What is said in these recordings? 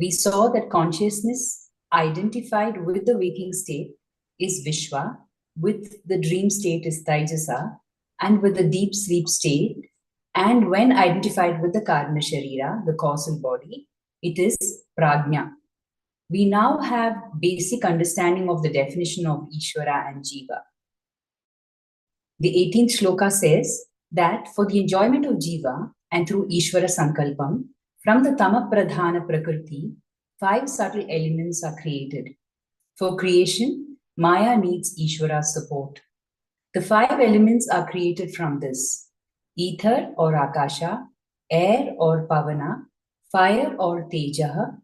We saw that consciousness identified with the waking state is Vishwa, with the dream state is Taijasa, and with the deep sleep state, and when identified with the Karana Sharira, the causal body, it is Prajna. We now have basic understanding of the definition of Ishwara and Jiva. The 18th shloka says that for the enjoyment of Jiva and through Ishwara Sankalpam, from the Tama Pradhana Prakriti, 5 subtle elements are created. For creation, Maya needs Ishwara's support. The 5 elements are created from this: ether or Akasha, air or Pavana, fire or Tejaha,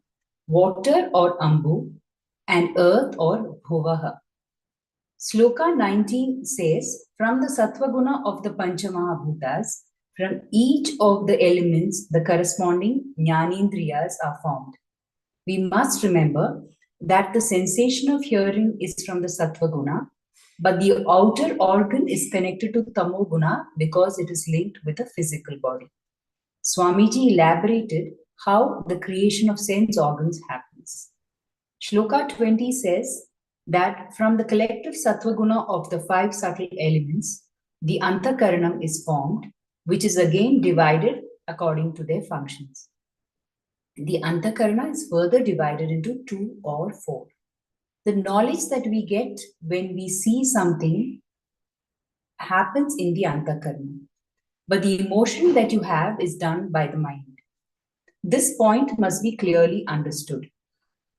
water or Ambu, and earth or Bhuvaha. Sloka 19 says, from the Sattva Guna of the Panchamahabhutas, from each of the elements, the corresponding Jnanendriyas are formed. We must remember that the sensation of hearing is from the Sattva Guna, but the outer organ is connected to Tamo Guna because it is linked with the physical body. Swamiji elaborated how the creation of sense organs happens. Shloka 20 says that from the collective Sattva Guna of the 5 subtle elements, the Antakaranam is formed, which is again divided according to their functions. The Antakarana is further divided into 2 or 4. The knowledge that we get when we see something happens in the Antakarana, but the emotion that you have is done by the mind. This point must be clearly understood.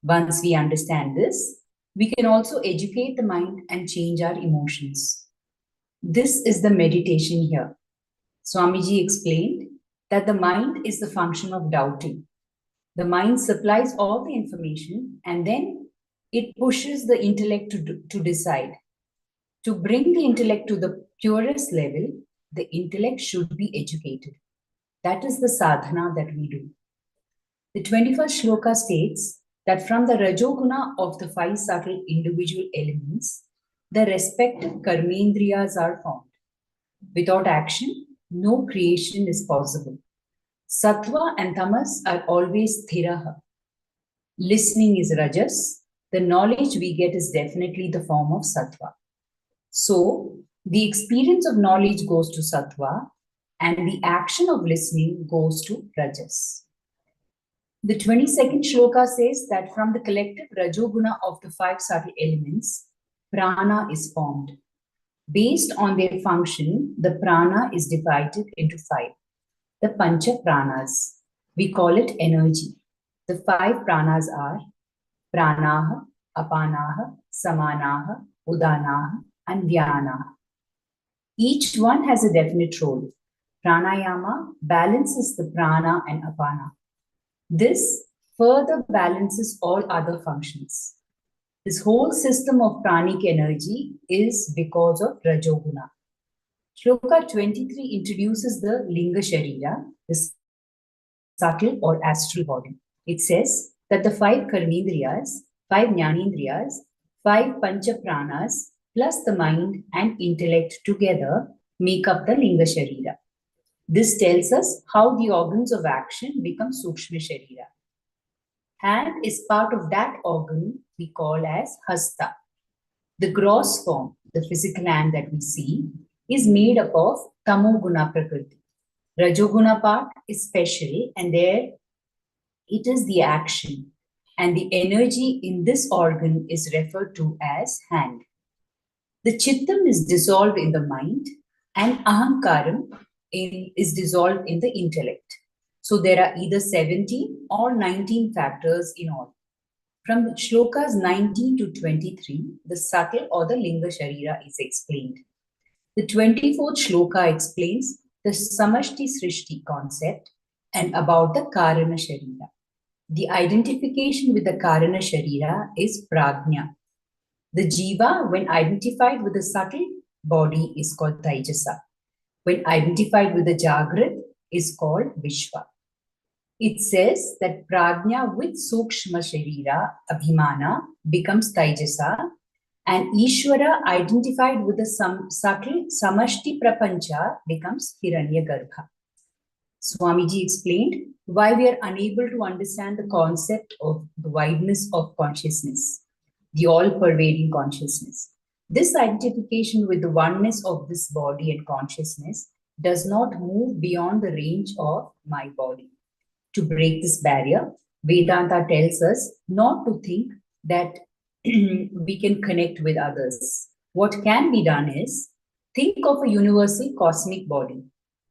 Once we understand this, we can also educate the mind and change our emotions. This is the meditation here. Swamiji explained that the mind is the function of doubting. The mind supplies all the information and then it pushes the intellect to decide. To bring the intellect to the purest level, the intellect should be educated. That is the sadhana that we do. The 21st shloka states that from the Rajoguna of the 5 subtle individual elements, the respective karmendriyas are formed. Without action, no creation is possible. Sattva and tamas are always sthiraha. Listening is rajas. The knowledge we get is definitely the form of sattva. So, the experience of knowledge goes to sattva and the action of listening goes to rajas. The 22nd shloka says that from the collective rajoguna of the 5 subtle elements, prana is formed. Based on their function, the prana is divided into 5. The pancha pranas. We call it energy. The 5 pranas are pranaha, apanaha, samanaha, udanaha, and vyanaha. Each one has a definite role. Pranayama balances the prana and apana. This further balances all other functions. This whole system of pranic energy is because of Rajoguna. Shloka 23 introduces the Linga Sharira, the subtle or astral body. It says that the 5 karmendriyas, 5 jnanendriyas, 5 pancha pranas, plus the mind and intellect together make up the Linga Sharira. This tells us how the organs of action become Sukshma Sharira. Hand is part of that organ we call as Hasta. The gross form, the physical hand that we see, is made up of Tamoguna Prakriti. Rajoguna part is special and there it is the action. And the energy in this organ is referred to as hand. The Chittam is dissolved in the mind and Ahankaram is dissolved in the intellect. So there are either 17 or 19 factors in all. From shlokas 19 to 23, the subtle or the Linga Sharira is explained. The 24th shloka explains the Samashti Srishti concept and about the Karana Sharira. The identification with the Karana Sharira is Prajna. The Jiva, when identified with the subtle body, is called Taijasa. When identified with the Jagrat, is called Vishwa. It says that Prajna with Sukshma Sharira, Abhimana, becomes Taijasa, and Ishwara identified with the subtle Samashti Prapancha becomes Hiranyagarbha. Swamiji explained why we are unable to understand the concept of the wideness of consciousness, the all-pervading consciousness. This identification with the oneness of this body and consciousness does not move beyond the range of my body. To break this barrier, Vedanta tells us not to think that we can connect with others. What can be done is think of a universal cosmic body.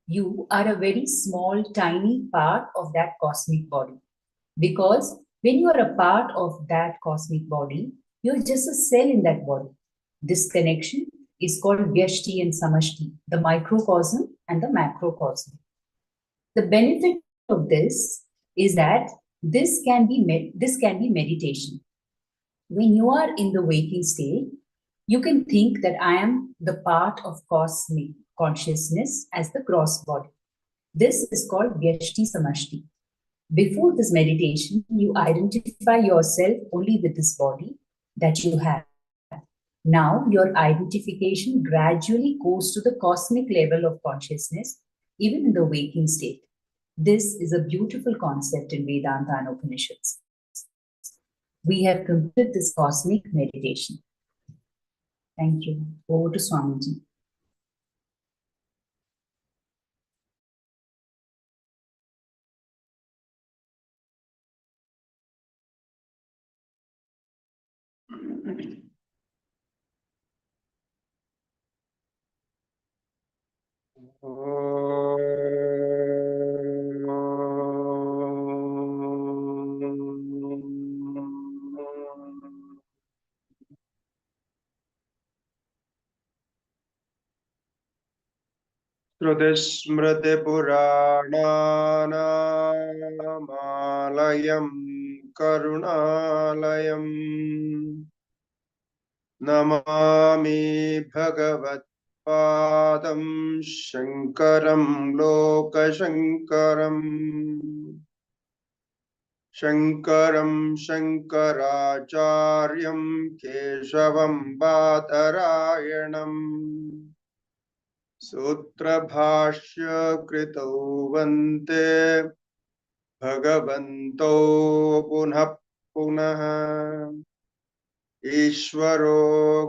You are a very small, tiny part of that cosmic body. Because when you are a part of that cosmic body, you're just a cell in that body. This connection is called Vyashti and Samashti, the microcosm and the macrocosm. The benefit of this is that this can be meditation. When you are in the waking state, you can think that I am the part of cosmic consciousness as the gross body. This is called Vyashti Samashti. Before this meditation, you identify yourself only with this body that you have. Now, your identification gradually goes to the cosmic level of consciousness, even in the waking state. This is a beautiful concept in Vedanta and Upanishads. We have completed this cosmic meditation. Thank you. Over to Swamiji. श्रुतिस्मृतिपुराणानामालयं करुणालयम् Namami भगवत्पादं शङ्करं लोकशङ्करम् शङ्करं शङ्कराचार्यं केशवं बादरायणम् सूत्रभाष्य कृतौ वन्ते भगवन्तौ पुनः पुनः ईश्वरो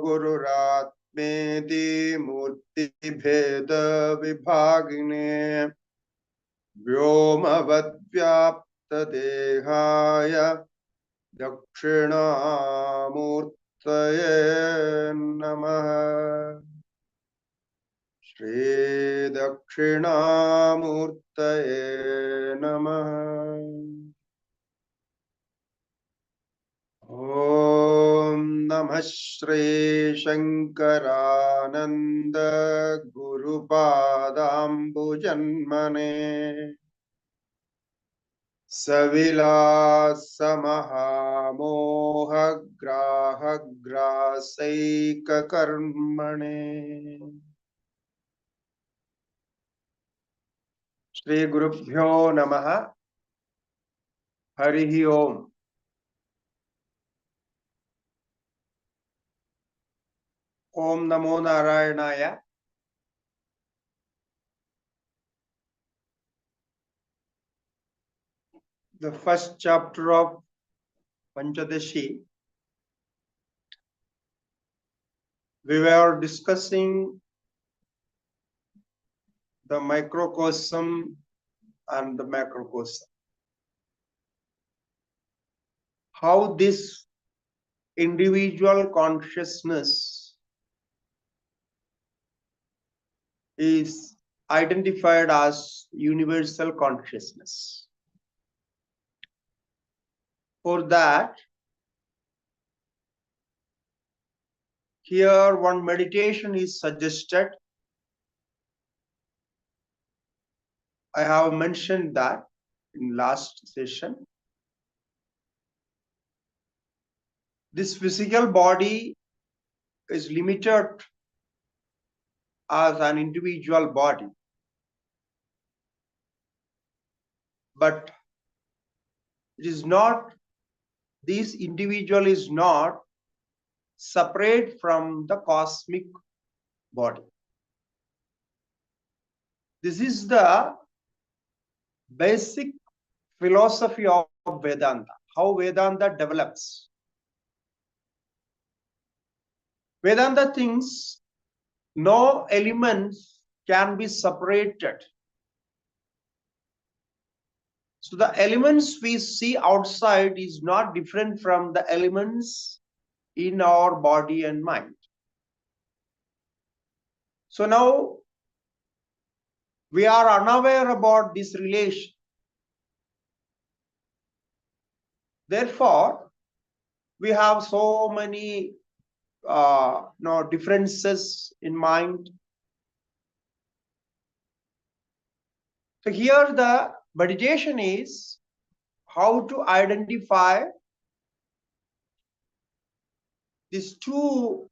गुरुरात्मेति मूर्तिभेद विभागिने व्योमवद्व्याप्तदेहाय दक्षिणामूर्तये नमः। श्री दक्षिणामूर्तये नमः। ॐ नमः श्री शंकरानंद गुरुपादाम्बुजन्मने सविलास महामोहग्राहग्रासैककर्मणे श्री गुरुभ्यो नमः। हरि ओम। ओम नमो नारायणाय। The first chapter of Pancadashi, we were discussing the microcosm and the macrocosm. How this individual consciousness is identified as universal consciousness. For that, here one meditation is suggested. I have mentioned that in last session. This physical body is limited as an individual body, but it is not, this individual is not separate from the cosmic body. This is the basic philosophy of Vedanta, how Vedanta develops. Vedanta thinks no elements can be separated. So the elements we see outside is not different from the elements in our body and mind. So now we are unaware about this relation. Therefore, we have so many differences in mind. So here the meditation is how to identify these two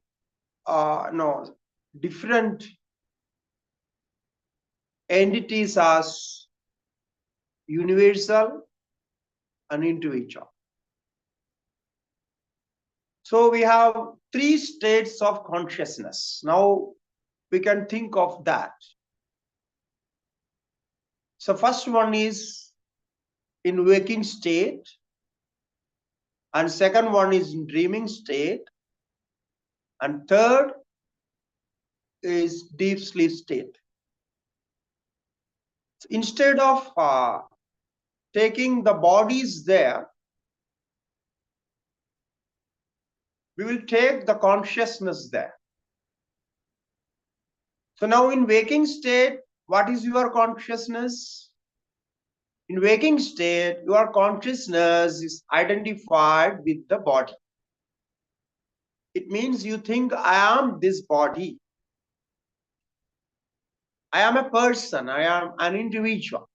different entities as universal and individual. So we have three states of consciousness. Now we can think of that. So first one is in waking state, and second one is in dreaming state, and third is deep sleep state. So instead of taking the bodies there, we will take the consciousness there. So now in waking state, what is your consciousness? In waking state, your consciousness is identified with the body. It means you think, I am this body. I am a person. I am an individual.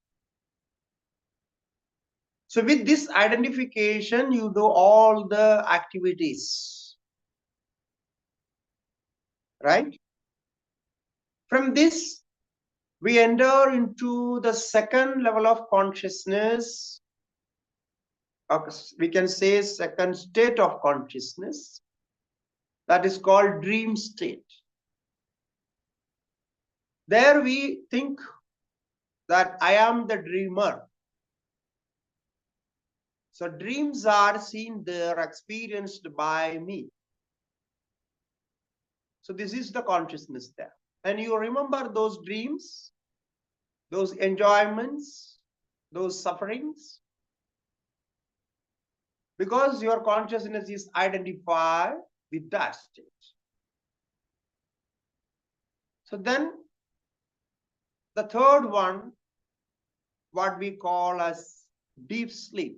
So with this identification, you do all the activities. Right? From this, we enter into the second level of consciousness. We can say second state of consciousness. That is called dream state. There we think that I am the dreamer. So dreams are seen there, experienced by me. So this is the consciousness there. And you remember those dreams, those enjoyments, those sufferings, because your consciousness is identified with that state. So then the third one, what we call as deep sleep.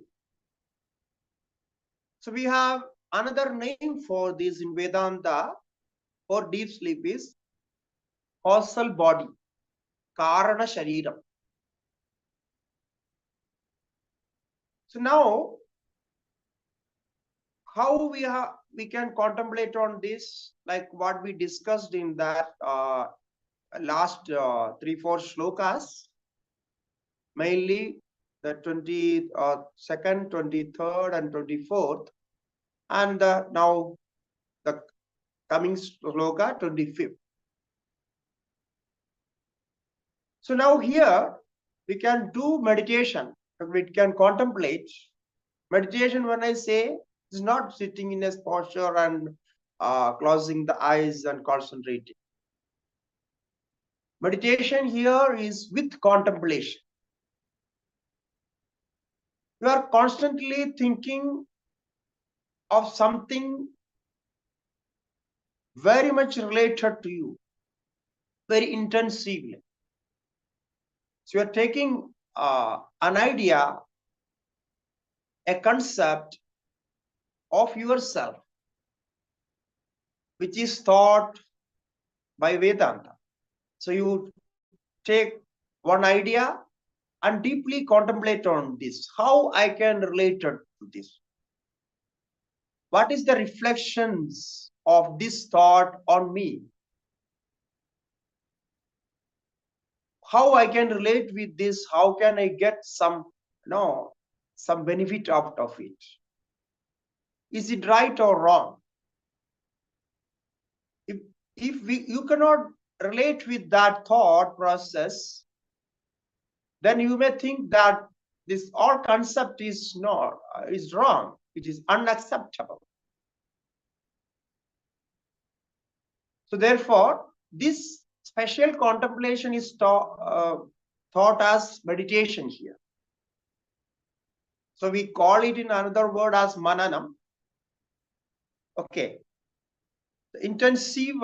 So we have another name for this in Vedanta for deep sleep is causal body, Karana Shariram. So now, how we can contemplate on this, like what we discussed in that last 3-4 shlokas, mainly the 22nd, 23rd, and 24th, and now the coming shloka 25th. So now here we can do meditation. We can contemplate. Meditation, when I say, is not sitting in a posture and closing the eyes and concentrating. Meditation here is with contemplation. You are constantly thinking of something very much related to you, very intensively. So you are taking an idea, a concept of yourself, which is thought by Vedanta. So you take one idea and deeply contemplate on this. How I can relate to this? What is the reflections of this thought on me? How I can relate with this? How can I get some benefit out of it? Is it right or wrong? If you cannot relate with that thought process, then you may think that this all concept is wrong. It is unacceptable. So therefore, this special contemplation is thought as meditation here. So we call it in another word as mananam. Okay. The intensive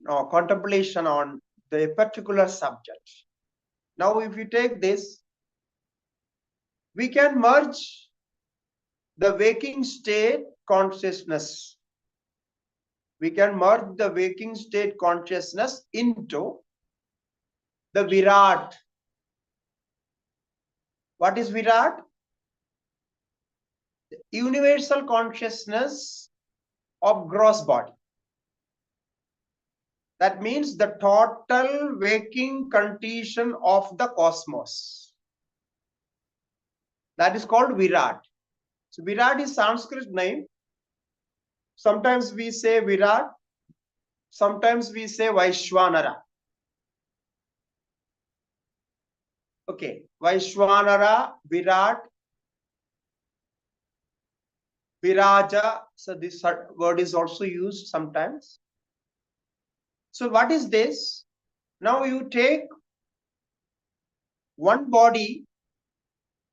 contemplation on the particular subject. Now, if you take this, we can merge the waking state consciousness. We can merge the waking state consciousness into the Virat. What is Virat? The universal consciousness of gross body. That means the total waking condition of the cosmos. That is called Virat. So Virat is Sanskrit name. Sometimes we say Virat, sometimes we say Vaishwanara. Okay, Vaishwanara, Virat, Viraja. So this word is also used sometimes. So what is this? Now you take one body,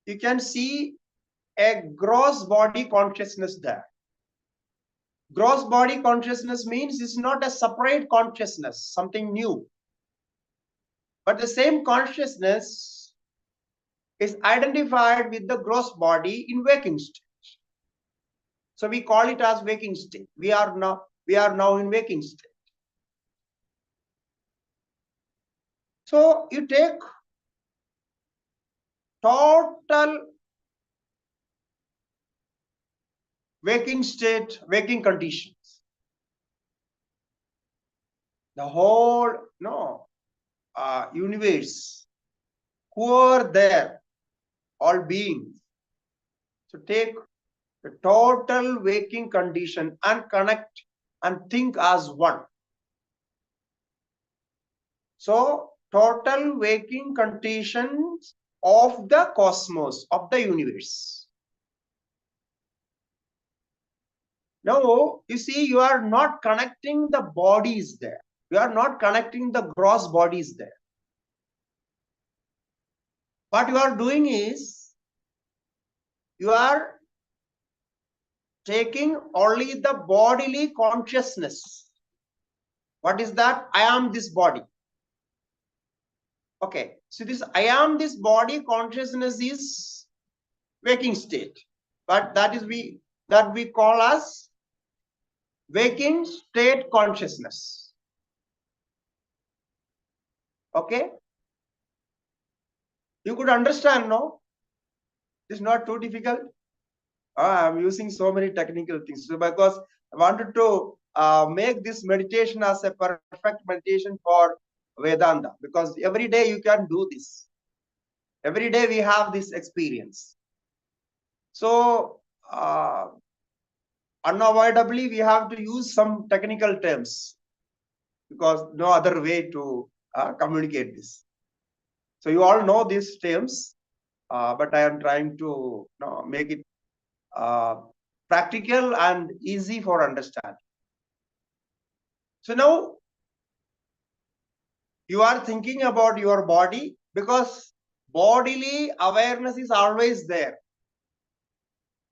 you can see a gross body consciousness there. Gross body consciousness means it's not a separate consciousness, something new. But the same consciousness is identified with the gross body in waking state. So we call it as waking state. We are now in waking state. So you take total waking state, waking conditions. The whole universe, who are there, all beings. So take the total waking condition and connect and think as one. So total waking conditions of the cosmos, of the universe. Now, you see, you are not connecting the bodies there. You are not connecting the gross bodies there. What you are doing is, you are taking only the bodily consciousness. What is that? I am this body. Okay, so this I am this body consciousness is waking state, but that we call as waking state consciousness. Okay, you could understand, no? It's not too difficult. I'm using so many technical things, so because I wanted to make this meditation as a perfect meditation for Vedanta, because every day you can do this. Every day we have this experience. So unavoidably we have to use some technical terms, because no other way to communicate this. So you all know these terms, but I am trying to make it practical and easy for understanding. So now you are thinking about your body, because bodily awareness is always there.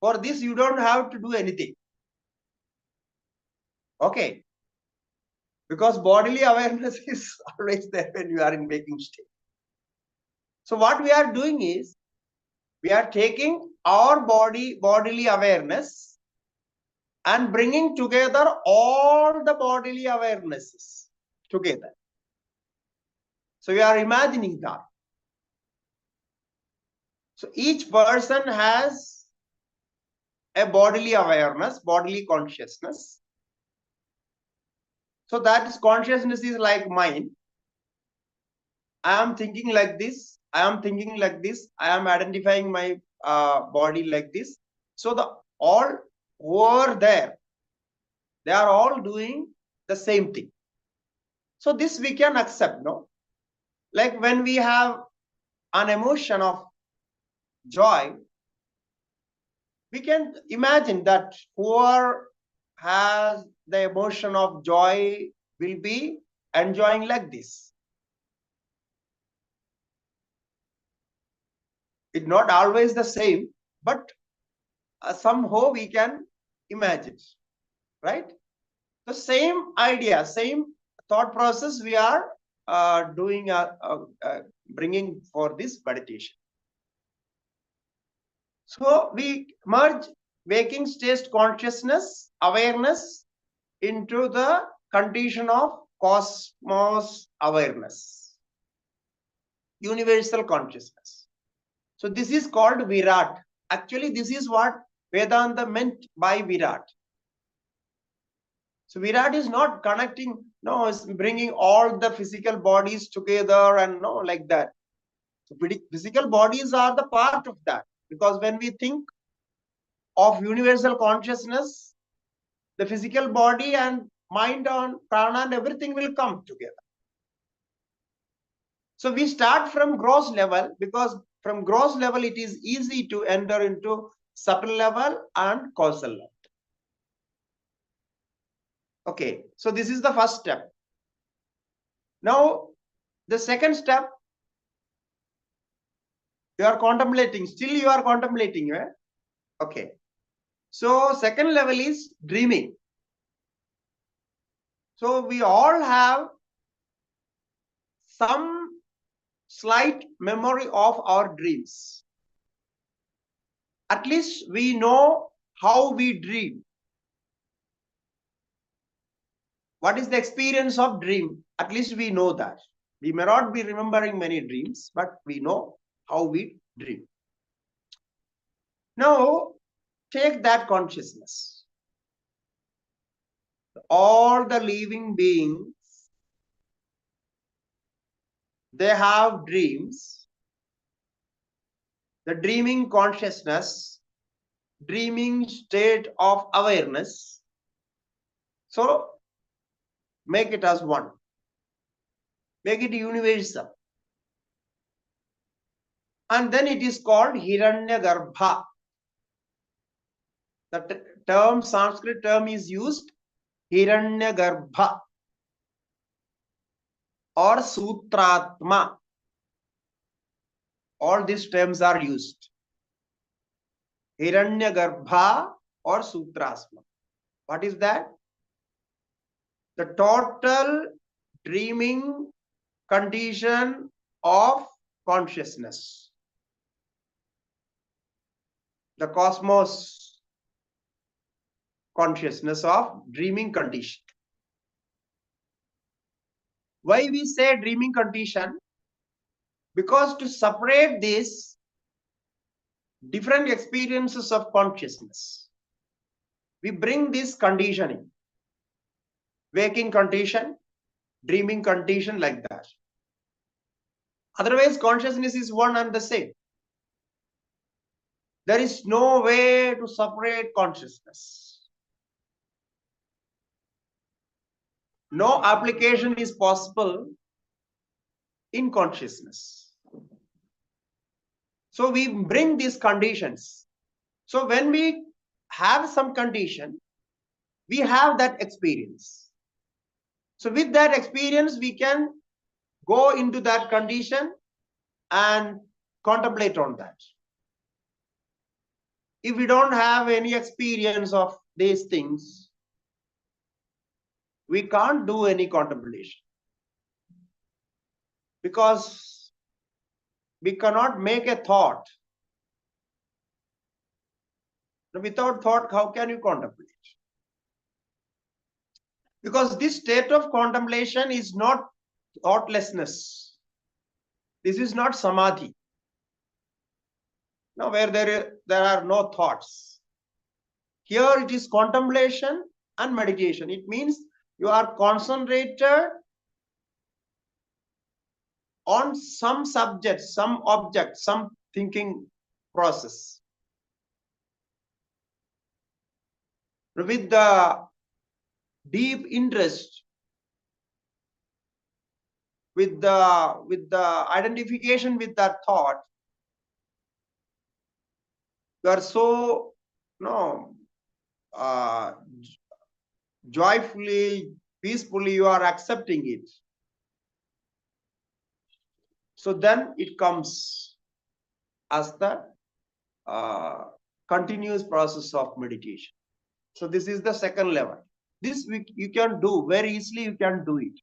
For this, you don't have to do anything. Okay. Because bodily awareness is always there when you are in waking state. So what we are doing is, we are taking our bodily awareness and bringing together all the bodily awarenesses together. So we are imagining that. So each person has a bodily awareness, bodily consciousness. So that is consciousness is like mine. I am thinking like this. I am thinking like this. I am identifying my body like this. So the all who are there, they are all doing the same thing. So this we can accept, no? Like when we have an emotion of joy, we can imagine that whoever has the emotion of joy will be enjoying like this. It's not always the same, but somehow we can imagine, right? The same idea, same thought process we are bringing for this meditation. So we merge waking state consciousness, awareness into the condition of cosmos awareness, universal consciousness. So this is called Virat. Actually, this is what Vedanta meant by Virat. So Virat is not connecting, no, it's bringing all the physical bodies together and no, like that. So physical bodies are the part of that, because when we think of universal consciousness, the physical body and mind on prana and everything will come together. So we start from gross level, because from gross level it is easy to enter into subtle level and causal level. Okay, so this is the first step. Now, the second step, you are contemplating, still you are contemplating, right? Okay. So second level is dreaming. So we all have some slight memory of our dreams. At least we know how we dream. What is the experience of dream? At least we know that. We may not be remembering many dreams, but we know how we dream. Now, take that consciousness. All the living beings, they have dreams. The dreaming consciousness, dreaming state of awareness. So, make it as one. Make it universal. And then it is called Hiranyagarbha. The term, Sanskrit term is used, Hiranyagarbha or Sutratma. All these terms are used. Hiranyagarbha or Sutrasma. What is that? The total dreaming condition of consciousness. The cosmos consciousness of dreaming condition. Why we say dreaming condition? Because to separate these different experiences of consciousness, we bring this conditioning. Waking condition, dreaming condition, like that. Otherwise, consciousness is one and the same. There is no way to separate consciousness. No application is possible in consciousness. So we bring these conditions. So when we have some condition, we have that experience. So with that experience, we can go into that condition and contemplate on that. If we don't have any experience of these things, we can't do any contemplation, because we cannot make a thought. Without thought, how can you contemplate? Because this state of contemplation is not thoughtlessness. This is not samadhi. Now, where there are no thoughts. Here it is contemplation and meditation. It means you are concentrated on some subject, some object, some thinking process. With the deep interest, with the identification with that thought, you are so joyfully, peacefully you are accepting it. So then it comes as the continuous process of meditation. So this is the second level. This you can do very easily. You can do it.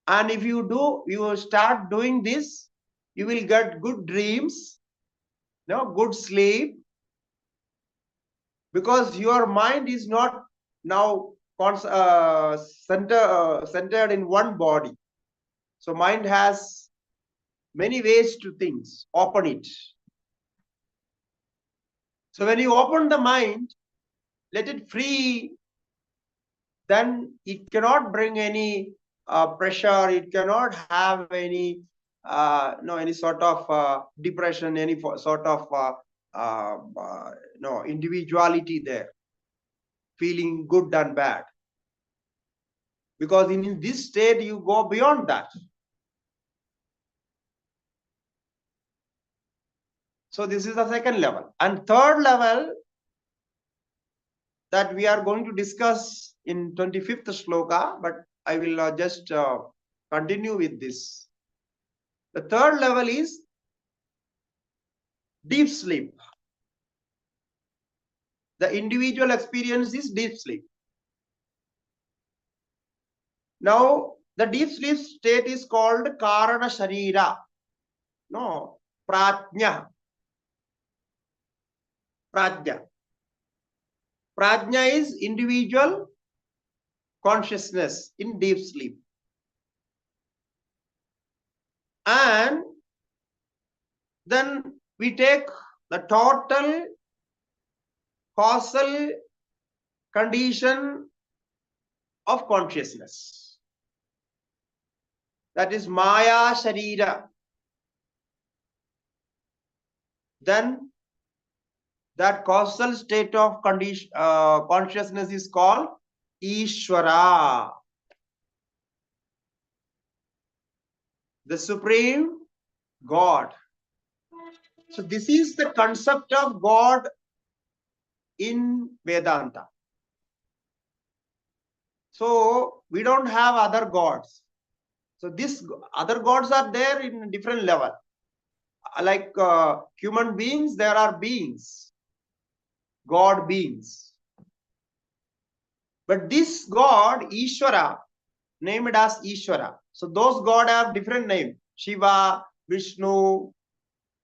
And if you start doing this, you will get good dreams, good sleep, because your mind is not now centered in one body. So mind has many ways to think. Open it. So when you open the mind, let it free, then it cannot bring any pressure. It cannot have any any sort of depression, any sort of individuality there, feeling good and bad. Because in this state, you go beyond that. So this is the second level. And third level that we are going to discuss in 25th shloka, but I will just continue with this. The third level is deep sleep. The individual experience is deep sleep. Now, the deep sleep state is called Karana Sharira. No, Prajna. Prajna. Prajna is individual consciousness in deep sleep. And then we take the total causal condition of consciousness. That is Maya Sharira. Then that causal state of consciousness is called Ishwara, the Supreme God. So this is the concept of God in Vedanta. So we don't have other gods. So these other gods are there in a different level. Like human beings, there are beings, God beings. But this God, Ishwara, named as Ishwara. So those gods have different names. Shiva, Vishnu,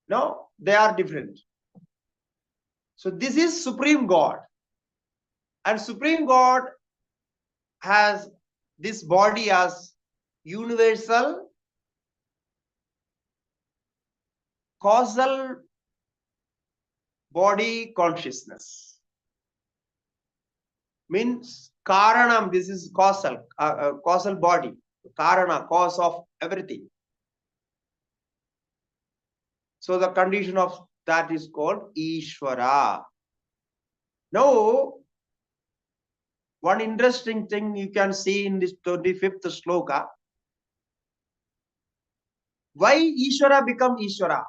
no, they are different. So this is Supreme God. And Supreme God has this body as universal causal body consciousness. Means Karanam, this is causal, causal body. Karana, cause of everything. So the condition of that is called Ishwara. Now, one interesting thing you can see in this 25th shloka. Why Ishwara become Ishwara?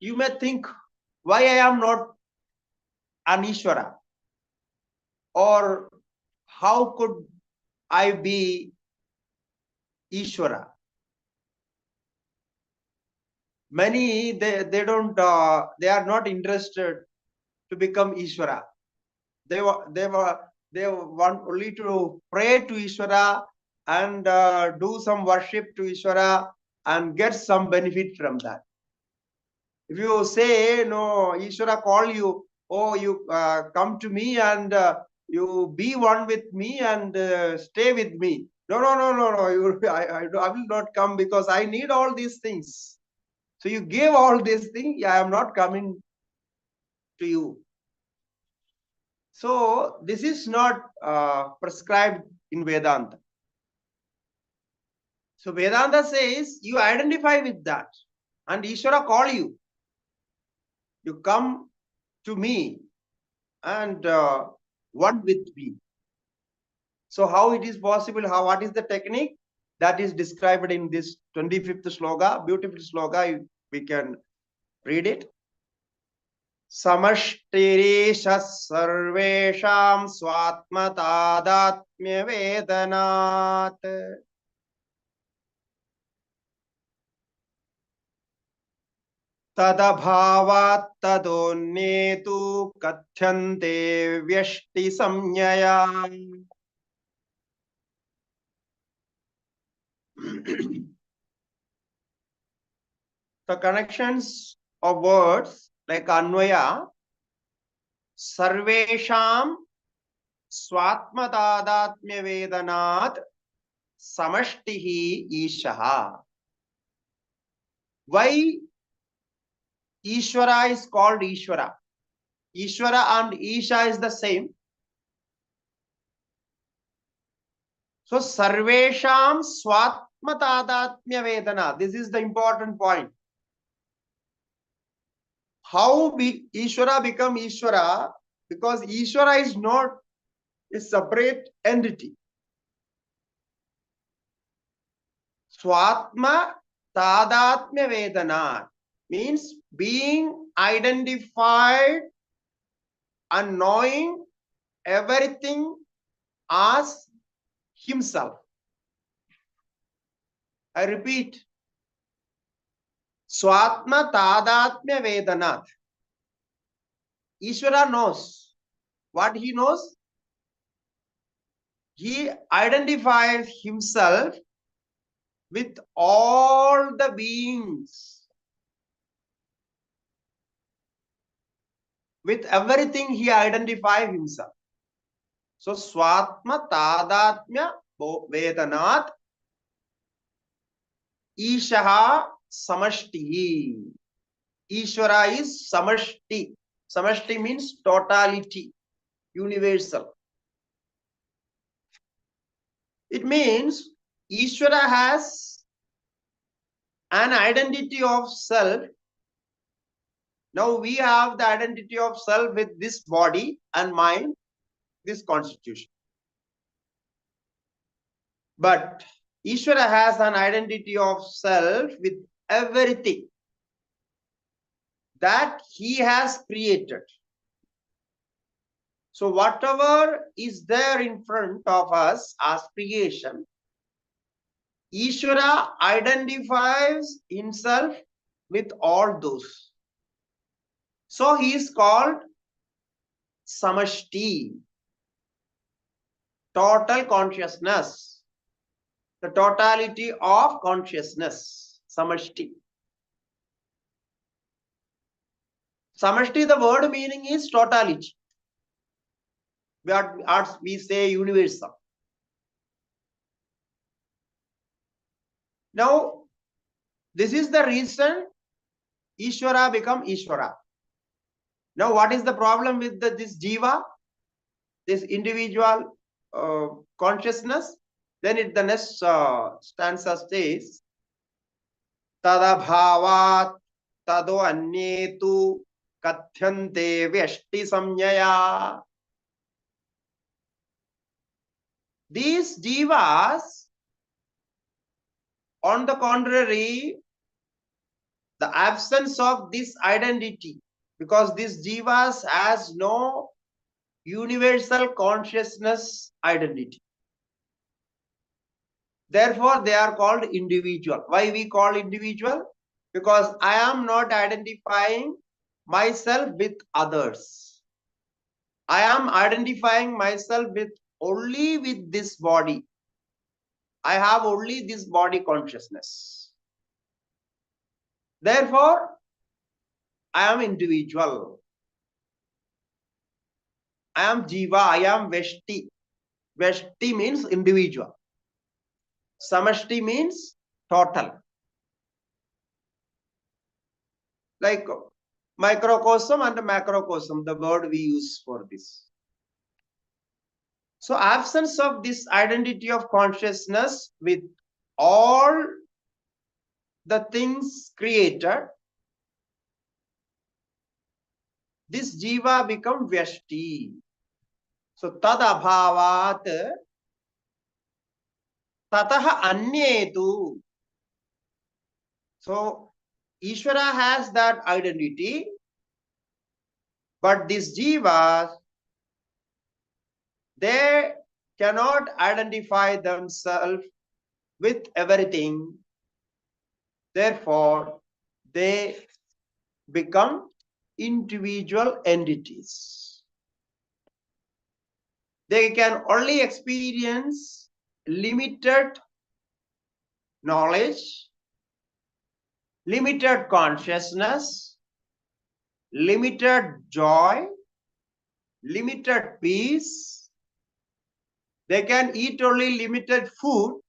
You may think, why I am not an Ishwara? Or how could I be Ishwara? Many, they are not interested to become Ishwara. They want only to pray to Ishwara and do some worship to Ishwara and get some benefit from that. If you say, no, Ishwara call you, oh, you come to me and you be one with me and stay with me. No. I will not come because I need all these things. So you give all these things, I am not coming to you. So this is not prescribed in Vedanta. So Vedanta says you identify with that and Ishwara call you. You come to me and one with me. So how it is possible? What is the technique? That is described in this 25th sloka, beautiful sloka. We can read it. Samashtirisha sarvesham swatmatadatmya vedanat. Tadabhavat tadonnetu kathyante vyashti samnyaya. The connections of words like Anvaya, Sarvesham Swatmatadatmya Vedanat Samashtihi Ishaha. Why Ishwara is called Ishwara? Ishwara and Isha is the same. So Sarvesham Swatmatadatmya Vedana. This is the important point. How Ishwara become Ishwara? Because Ishwara is not a separate entity. Swatma Tadatmya Vedana means being identified and knowing everything as himself. I repeat, Swatma Tadatmya Vedana. Ishwara knows. What he knows? He identifies himself with all the beings. With everything he identifies himself. So Swatma Tadatmya Vedanat Ishaha Samashtihi. Ishwara is Samashti. Samashti means totality, universal. It means Ishwara has an identity of self. Now we have the identity of self with this body and mind, this constitution. But Ishwara has an identity of self with everything that he has created. So whatever is there in front of us as creation, Ishwara identifies himself with all those. So he is called Samashti, total consciousness, the totality of consciousness, Samashti. Samashti, the word meaning is totality. We say universal. Now, this is the reason Ishwara become Ishwara. Now, what is the problem with this Jiva, this individual consciousness? Then the next stanza says, Tadabhavat tado anyetu kathyante vyashti samnyaya. These jivas, on the contrary, the absence of this identity, because these jivas has no universal consciousness identity. Therefore, they are called individual. Why we call individual? Because I am not identifying myself with others. I am identifying myself with only with this body. I have only this body consciousness. Therefore, I am individual. I am Jiva, I am Veshti. Veshti means individual. Samashti means total. Like microcosm and macrocosm, the word we use for this. So absence of this identity of consciousness with all the things created, this jiva become vyashti. So tad abhavat Tataha Anyetu. So Ishwara has that identity, but these jivas, they cannot identify themselves with everything. Therefore, they become individual entities. They can only experience limited knowledge, limited consciousness, limited joy, limited peace. They can eat only limited food.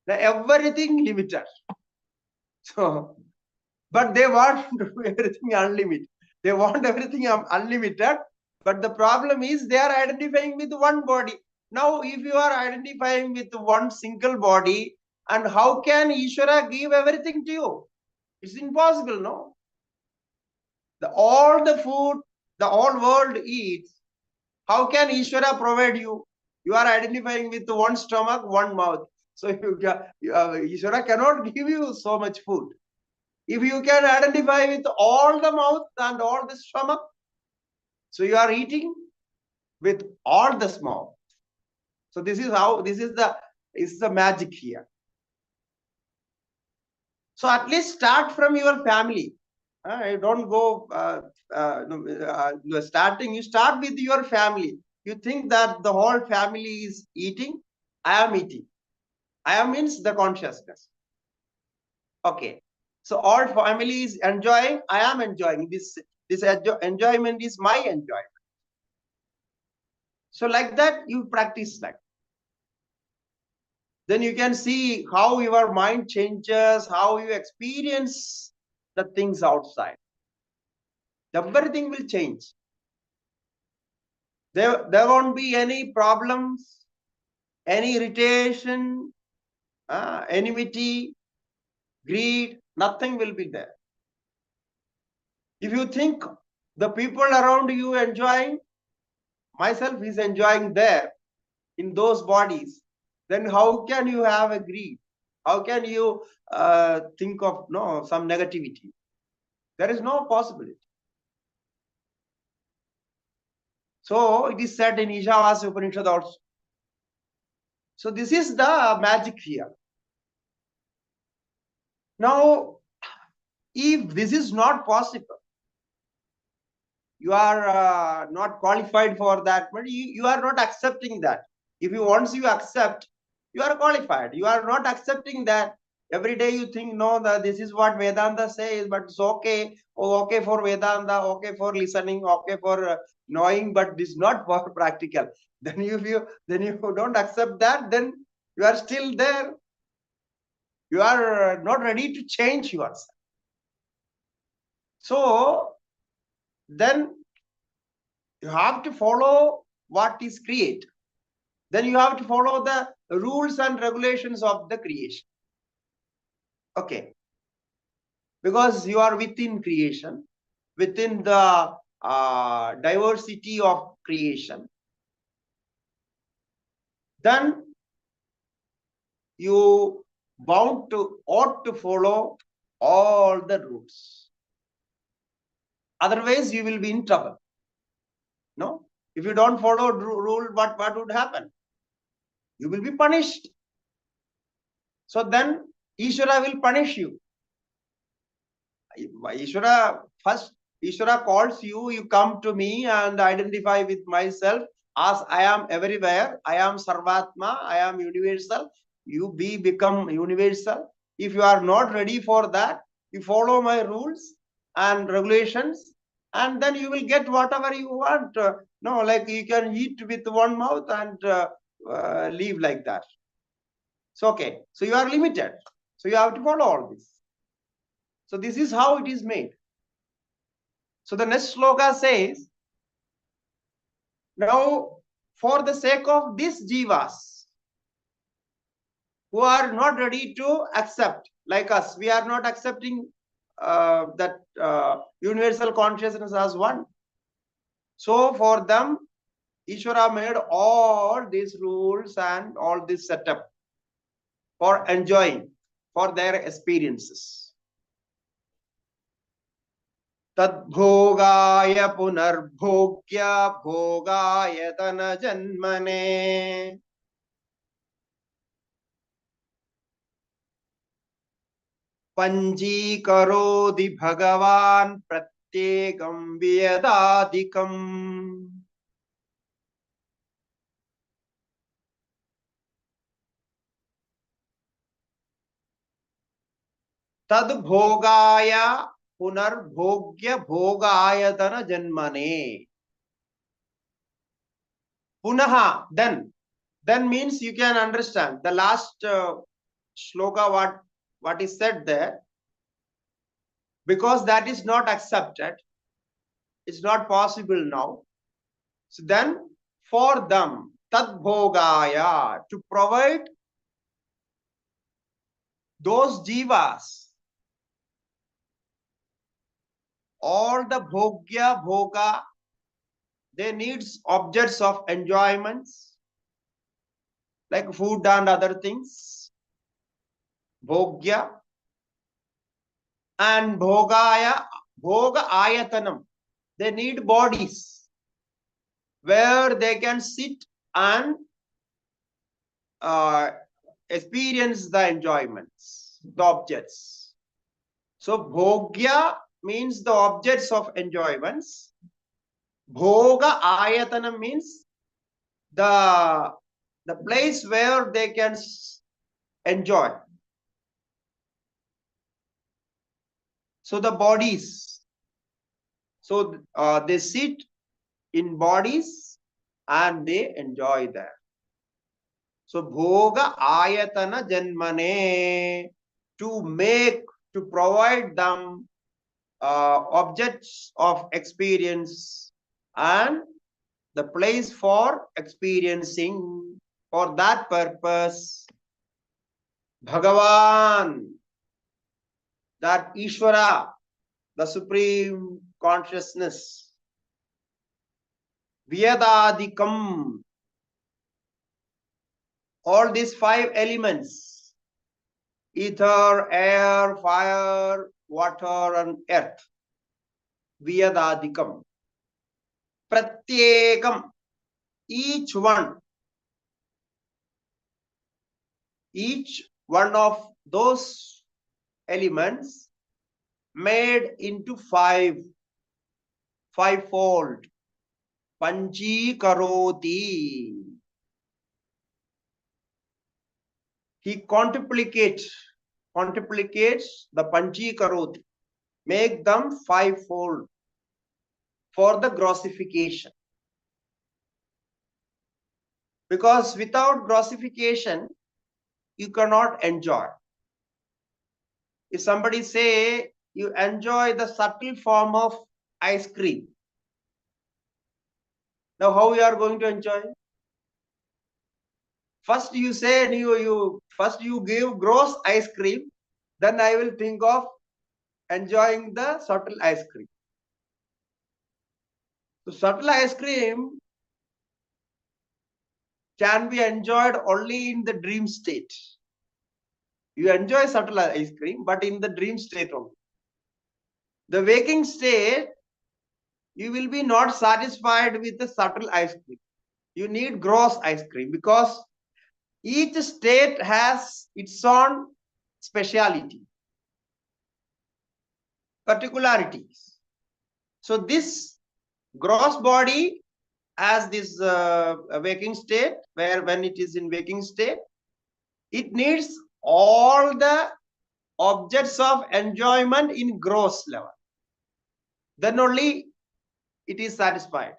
Everything limited. So, but they want everything unlimited. They want everything unlimited. But the problem is they are identifying with one body. Now, if you are identifying with one single body, and how can Ishwara give everything to you? It's impossible, no? All the food the whole world eats, how can Ishwara provide you? You are identifying with one stomach, one mouth. So Ishwara cannot give you so much food. If you can identify with all the mouth and all the stomach, so you are eating with all the small. So this is how, this is the magic here. So at least start from your family. Don't go starting. You start with your family. You think that the whole family is eating. I am eating. I am means the consciousness. Okay. So all family is enjoying. I am enjoying. This enjoyment is my enjoyment. So like that, you practice like. Then you can see how your mind changes, how you experience the things outside. Everything will change. There won't be any problems, any irritation, enmity, greed, nothing will be there. If you think the people around you enjoying, myself is enjoying there in those bodies, then how can you have a greed? How can you think of some negativity? There is no possibility. So it is said in Ishavasya Upanishad also. So this is the magic here. Now, if this is not possible, you are not qualified for that, but you are not accepting that. If you once you accept, you are qualified. You are not accepting that. Every day you think, no, that this is what Vedanta says, but it's okay. Oh, okay for Vedanta, okay for listening, okay for knowing, but this is not for practical. Then if you don't accept that, then you are still there. You are not ready to change yourself. So then you have to follow what is created. Then you have to follow the rules and regulations of the creation. Okay. Because you are within creation, within the diversity of creation. Then you ought to follow all the rules. Otherwise, you will be in trouble. No? If you don't follow rule, what would happen? You will be punished. So then Ishwara will punish you. Ishwara calls you, you come to me and identify with myself as I am everywhere. I am Sarvatma, I am universal. You become universal. If you are not ready for that, you follow my rules and regulations, and then you will get whatever you want. Like you can eat with one mouth and live like that. So, okay. So you are limited. So you have to follow all this. So this is how it is made. So the next sloka says, now for the sake of these jivas who are not ready to accept, like us, we are not accepting that universal consciousness as one. So for them, Ishwara made all these rules and all this setup for enjoying, for their experiences. Tadbhogaya punarbhogya bhogaya tana janmane. Panjikarodi Bhagavan Pratyekam Vyadadikam. Tadbhogaya punarbhogya bhogayatana janmane. Punaha, then means you can understand the last shloka what is said there, because that is not accepted, it's not possible now. So then for them, tadbhogaya, to provide those jivas, all the bhogya, bhoga, they need objects of enjoyments like food and other things, bhogya, and bhogaya, bhoga ayatanam, they need bodies where they can sit and experience the enjoyments, the objects. So bhogya means the objects of enjoyments. Bhoga ayatana means the place where they can enjoy. So the bodies. So they sit in bodies and they enjoy that. So bhoga ayatana janmane, to provide them objects of experience and the place for experiencing. For that purpose, Bhagavan, that Ishwara, the Supreme Consciousness, Vyadadikam, all these 5 elements, ether, air, fire, water and earth, Vyadadikam, Pratyekam, each one of those elements made into fivefold. Panjikaroti. He contemplates the Panjikaroti. Make them fivefold for the grossification. Because without grossification, you cannot enjoy. If somebody say you enjoy the subtle form of ice cream, now how you are going to enjoy? First you say first you give gross ice cream, then I will think of enjoying the subtle ice cream. So subtle ice cream can be enjoyed only in the dream state. You enjoy subtle ice cream, but in the dream state only. The waking state, you will be not satisfied with the subtle ice cream. You need gross ice cream, because each state has its own speciality, particularities. So this gross body has this waking state, where when it is in waking state, it needs all the objects of enjoyment in gross level. Then only it is satisfied.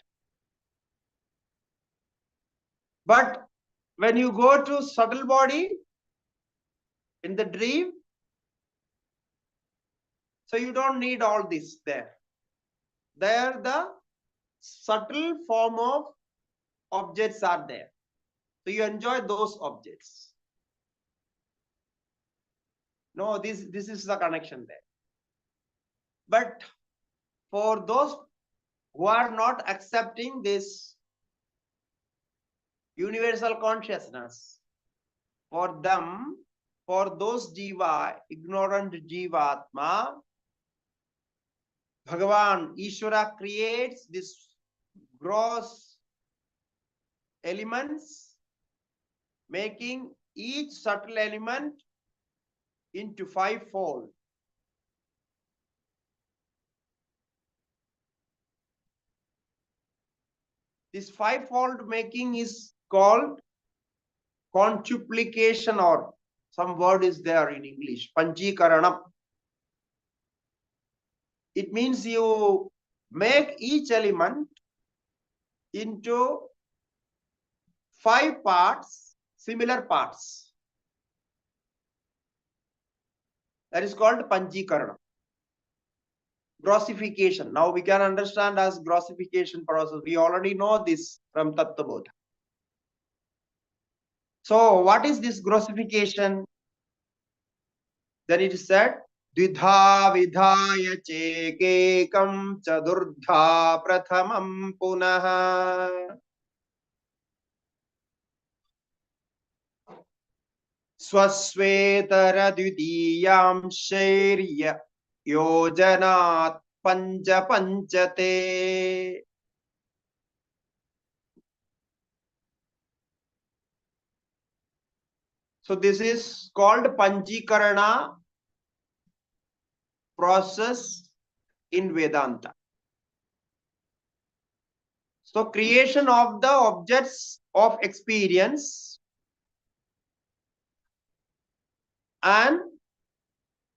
But when you go to subtle body in the dream, so you don't need all this there. There the subtle form of objects are there. So you enjoy those objects. No, this is the connection there. But for those who are not accepting this universal consciousness. For them, for those Jiva, ignorant Jivatma, Bhagavan, Ishwara creates this gross elements, making each subtle element into fivefold. This fivefold making is called quintuplication, or some word is there in English, Panchikaranam. It means you make each element into 5 parts, similar parts. That is called Panchikaranam. Grossification. Now we can understand as grossification process. We already know this from Tatva. So what is this grossification? Then it is said, Dvidha vidhaya chekekam chadurdha prathamam punaha. Swasvetara dvidiyam shairya yojanat panja panchate. So this is called Panjikarana process in Vedanta. So creation of the objects of experience and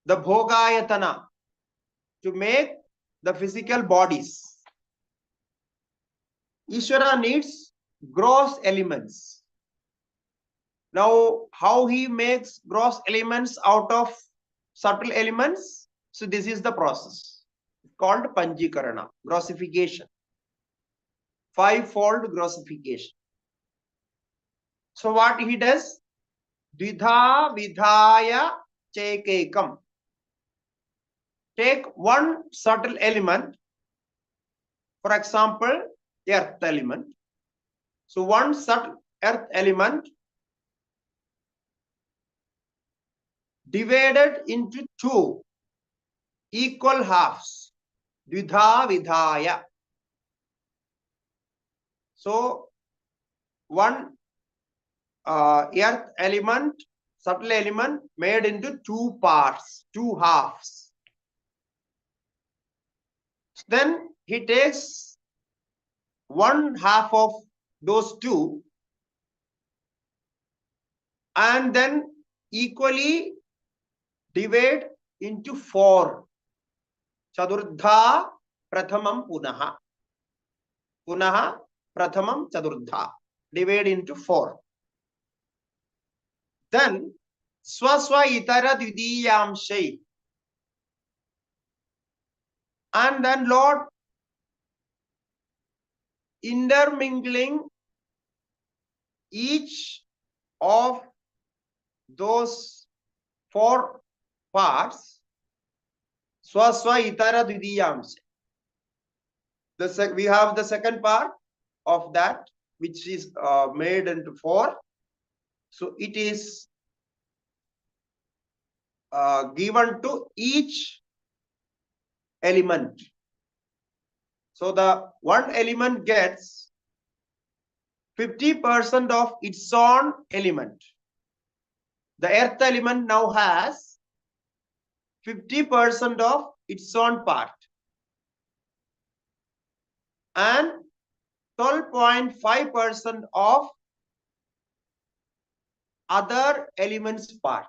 the bhogayatana to make the physical bodies. Ishwara needs gross elements. Now, how he makes gross elements out of subtle elements? So this is the process called Panjikarana, grossification. Fivefold grossification. So what he does? Dvidha vidhaya chekekam. Take one subtle element, for example, earth element. So one subtle earth element divided into 2 equal halves. Dvidha vidhaya. So one earth element, subtle element made into 2 parts, 2 halves. Then he takes one half of those 2 and then equally divide into 4. Chadurdha prathamam punaha. Punaha prathamam chadurdha. Divide into 4. Then swaswa itara dvidiyam shay. And then Lord intermingling each of those 4 parts, swaswa itara dvidiyam shay. We have the second part of that, which is made into 4. So it is given to each element. So the one element gets 50% of its own element. The earth element now has 50% of its own part and 12.5% of other elements part.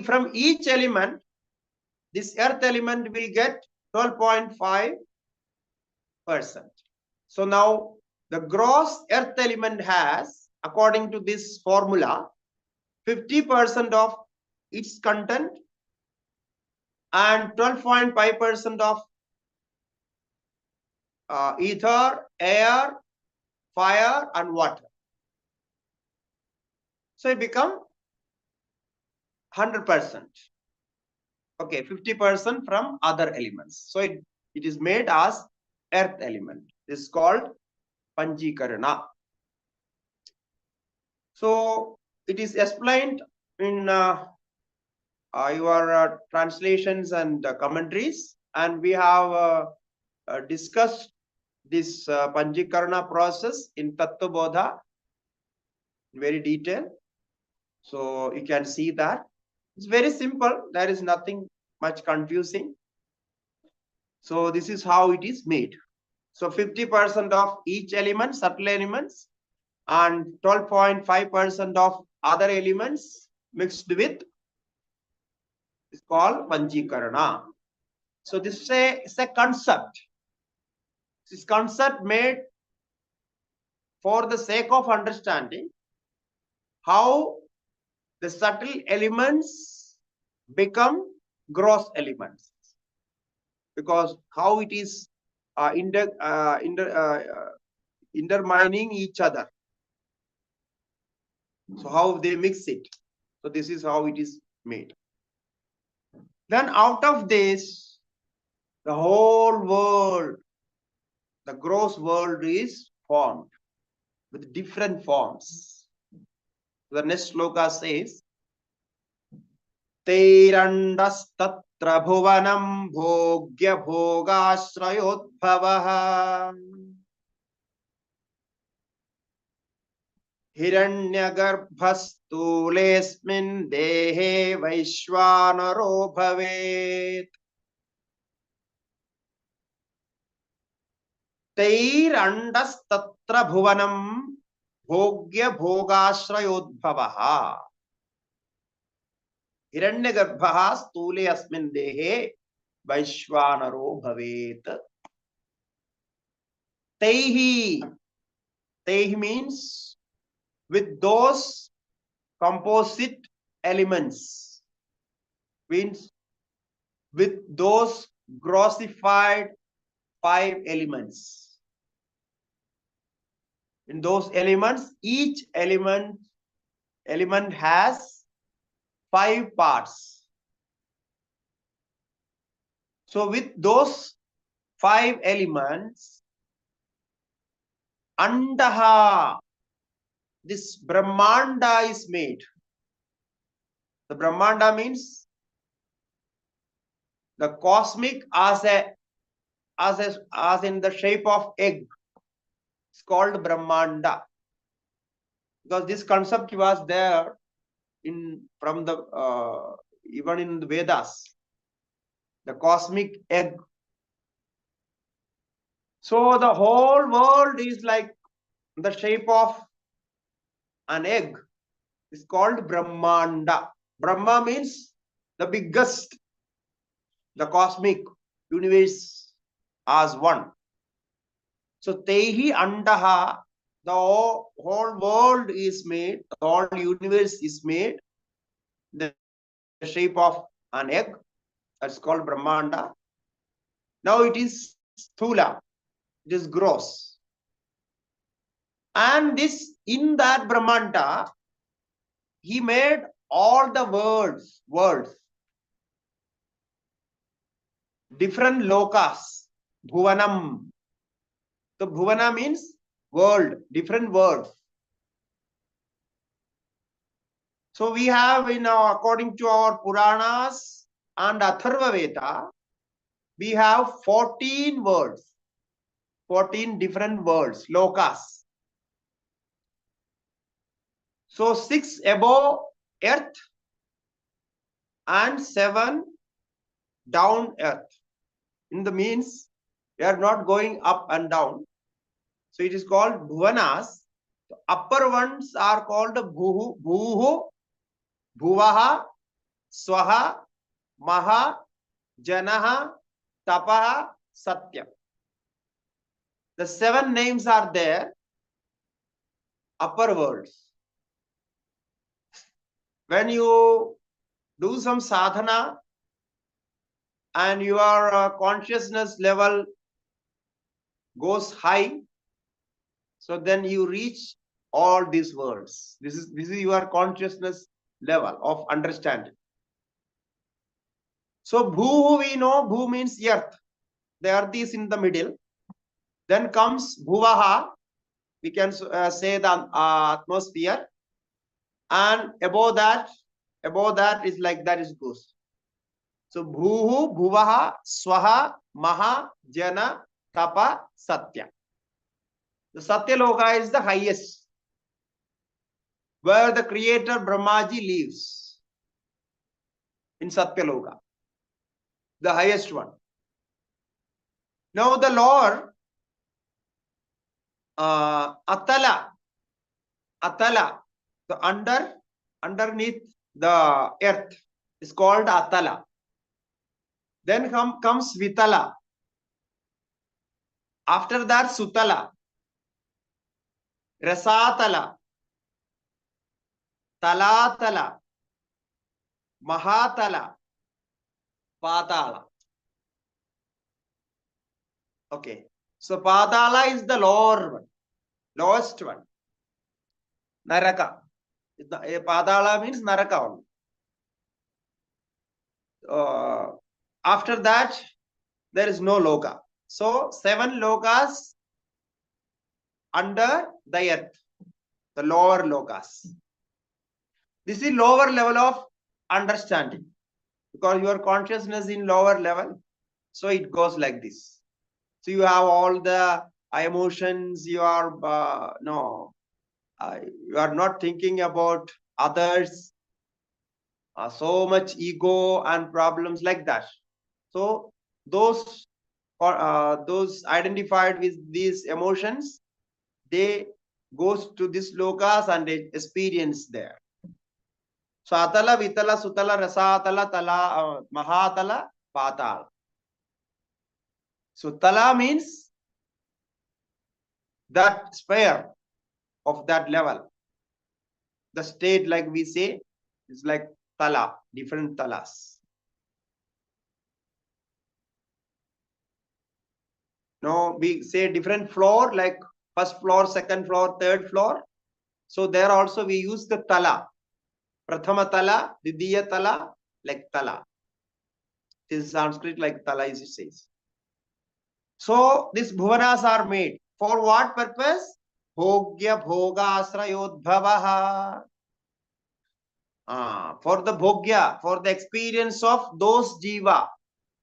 From each element, this earth element will get 12.5%. So now the gross earth element has, according to this formula, 50% of its content and 12.5% of ether, air, fire and water. So it becomes 100%. Okay, 50% from other elements. So it is made as earth element. This is called Panchakarana. So it is explained in your translations and commentaries, and we have discussed this Panchakarana process in Tattva Bodha in very detail. So you can see that it's very simple. There is nothing much confusing. So this is how it is made. So 50% of each element, subtle elements, and 12.5% of other elements mixed with is called Panchakarana. So this is a concept. This concept made for the sake of understanding how the subtle elements become gross elements, because how it is intermining each other. So how they mix it. So this is how it is made. Then out of this, the whole world, the gross world is formed with different forms. The next sloka says, Teirandas tatra bhuvanam bhogya bhogashrayodbhavaha Hiranyagarbhastulesmin dehe vaishvanaro bhavet. Teirandas tatra bhuvanam bhogya bhogashrayodbhavaha Hiranyagarbha stule asmin dehe vaishvanaro bhavet. Teihi. Teihi means with those composite elements, means with those grossified 5 elements. In those elements, each element has 5 parts. So with those 5 elements, Andaha, this Brahmanda is made. The Brahmanda means the cosmic as in the shape of egg. It's called Brahmanda, because this concept was there from the even in the Vedas, the cosmic egg. So the whole world is like the shape of an egg. It's called Brahmanda. Brahma means the biggest, the cosmic universe as one. So Tehi Andaha, the whole world is made, the whole universe is made the shape of an egg. That's called Brahmanda. Now it is Sthula, it is gross. And this, in that Brahmanda, he made all the words, different lokas, bhuvanam. So bhuvana means world, different words. So we have according to our Puranas and Atharva Veda, we have 14 words, 14 different words, lokas. So 6 above earth and 7 down earth. In the means, we are not going up and down. So it is called bhuvanas. The upper ones are called bhuhu, bhuhu, bhuvaha, swaha, maha, janaha, tapaha, satyam. The 7 names are there, upper worlds. When you do some sadhana and your consciousness level goes high, so then you reach all these worlds. This is your consciousness level of understanding. So bhu, we know bhu means earth. The earth is in the middle. Then comes Bhuvaha. We can say the atmosphere. And above that is like that is goes. So Bhuhu, Bhuvaha, Swaha, Maha, Jana, Tapa, Satya. The Satya Loka is the highest, where the creator Brahmaji lives. In Satya Loka, the highest one. Now the lower Atala, the underneath the earth is called Atala. Then comes Vitala. After that Sutala, Rasatala, Talatala, Mahatala, Patala. Okay. So Patala is the lower one, lowest one. Naraka. Patala means Naraka. After that, there is no Loka. So 7 Lokas under the earth, the lower Lokas. This is lower level of understanding, because your consciousness in lower level. So it goes like this. So you have all the emotions, you are you are not thinking about others, so much ego and problems like that. So those identified with these emotions, they goes to this lokas and they experience there. So Atala, Vitala, Sutala, Rasatala, Tala, Mahatala, Patal. So Tala means that sphere of that level. The state, like we say, is like Tala, different Talas. No, we say different floor, like first floor, second floor, third floor. So there also we use the Tala. Prathama Tala, Didiya Tala, like Tala. This is Sanskrit, like Tala is it says. So these bhuvanas are made. For what purpose? Bhogya Bhoga Asrayodbhavaha. For the Bhogya, for the experience of those Jiva.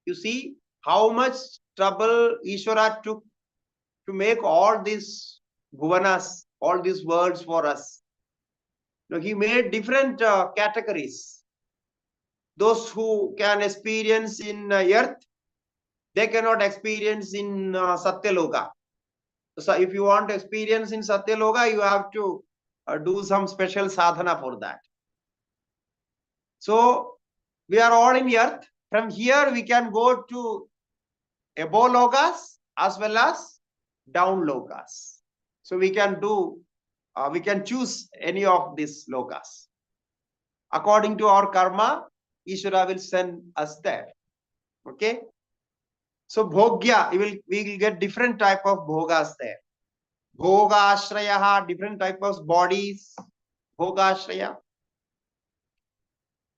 You see how much trouble Ishwara took to make all these bhuvanas, all these worlds for us. Now, he made different categories. Those who can experience in earth, they cannot experience in Satyaloka. So if you want to experience in Satyaloka, you have to do some special sadhana for that. So we are all in earth. From here we can go to above lokas as well as down lokas. So we can do, we can choose any of these lokas. According to our karma, Ishwara will send us there. Okay. So bhogya, we will get different type of bhogas there. Bhoga ashraya, different type of bodies. Bhoga ashraya.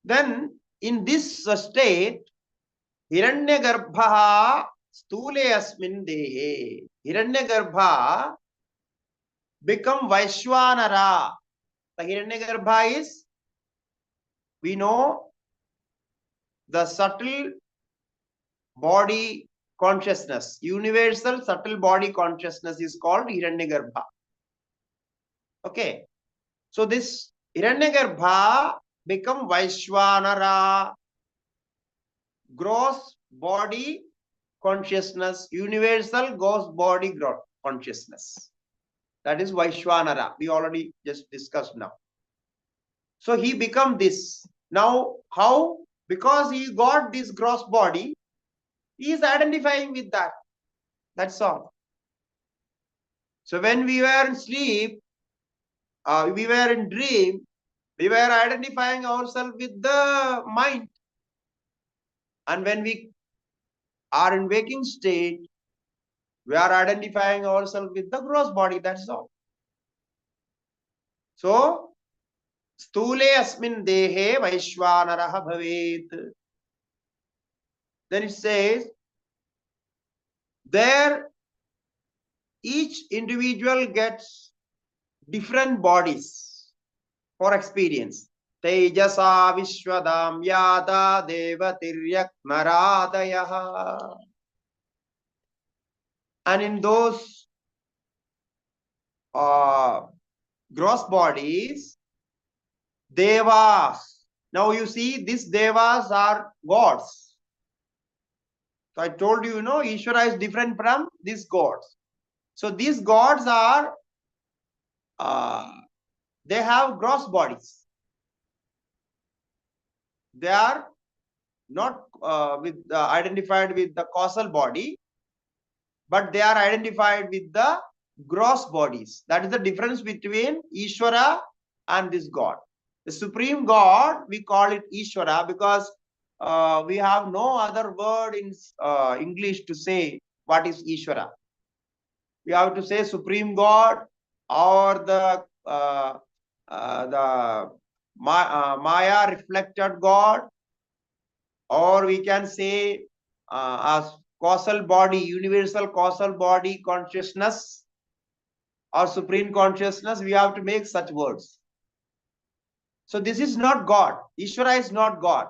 Then in this state, Hiranyagarbha stule asmin dehe. Hiranyagarbha become Vaishwanara. The Hiranyagarbha is, we know, the subtle body consciousness, universal subtle body consciousness is called Hiranyagarbha. Okay. So this Hiranyagarbha become Vaishwanara, gross body consciousness, universal gross body consciousness. That is Vaishwanara. We already just discussed now. So he become this. Now how? Because he got this gross body, he is identifying with that. That's all. So when we were in sleep, we were in dream, we were identifying ourselves with the mind. And when we are in waking state, we are identifying ourselves with the gross body. That's all. So, stule asmin dehe vaishwanaraha bhavet. Then it says, there each individual gets different bodies for experience. Tejasa Vishwadam Yada Devatiryak Naradayaha. And in those gross bodies, Devas. Now you see, these Devas are gods. So I told you, Ishwara is different from these gods. So these gods are, they have gross bodies. They are not identified with the causal body, but they are identified with the gross bodies. That is the difference between Ishwara and this God. The supreme God, we call it Ishwara because we have no other word in English to say what is Ishwara. We have to say supreme God or the Maya reflected God, or we can say as causal body, universal causal body consciousness or supreme consciousness. We have to make such words. So this is not God. Ishwara is not God.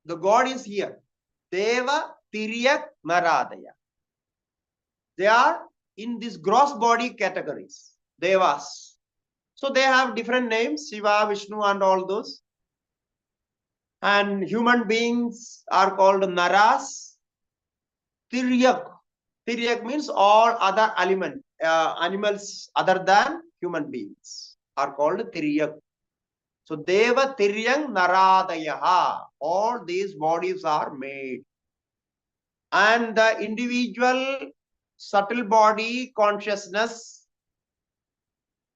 The God is here. Deva Tiryak Naradaya. They are in this gross body categories. Devas. So they have different names, Shiva, Vishnu and all those. And human beings are called Naras. Tiryak. Tiryak means all other animals other than human beings are called Tiryak. So Deva Tiryang Naradayaha. All these bodies are made. And the individual subtle body consciousness,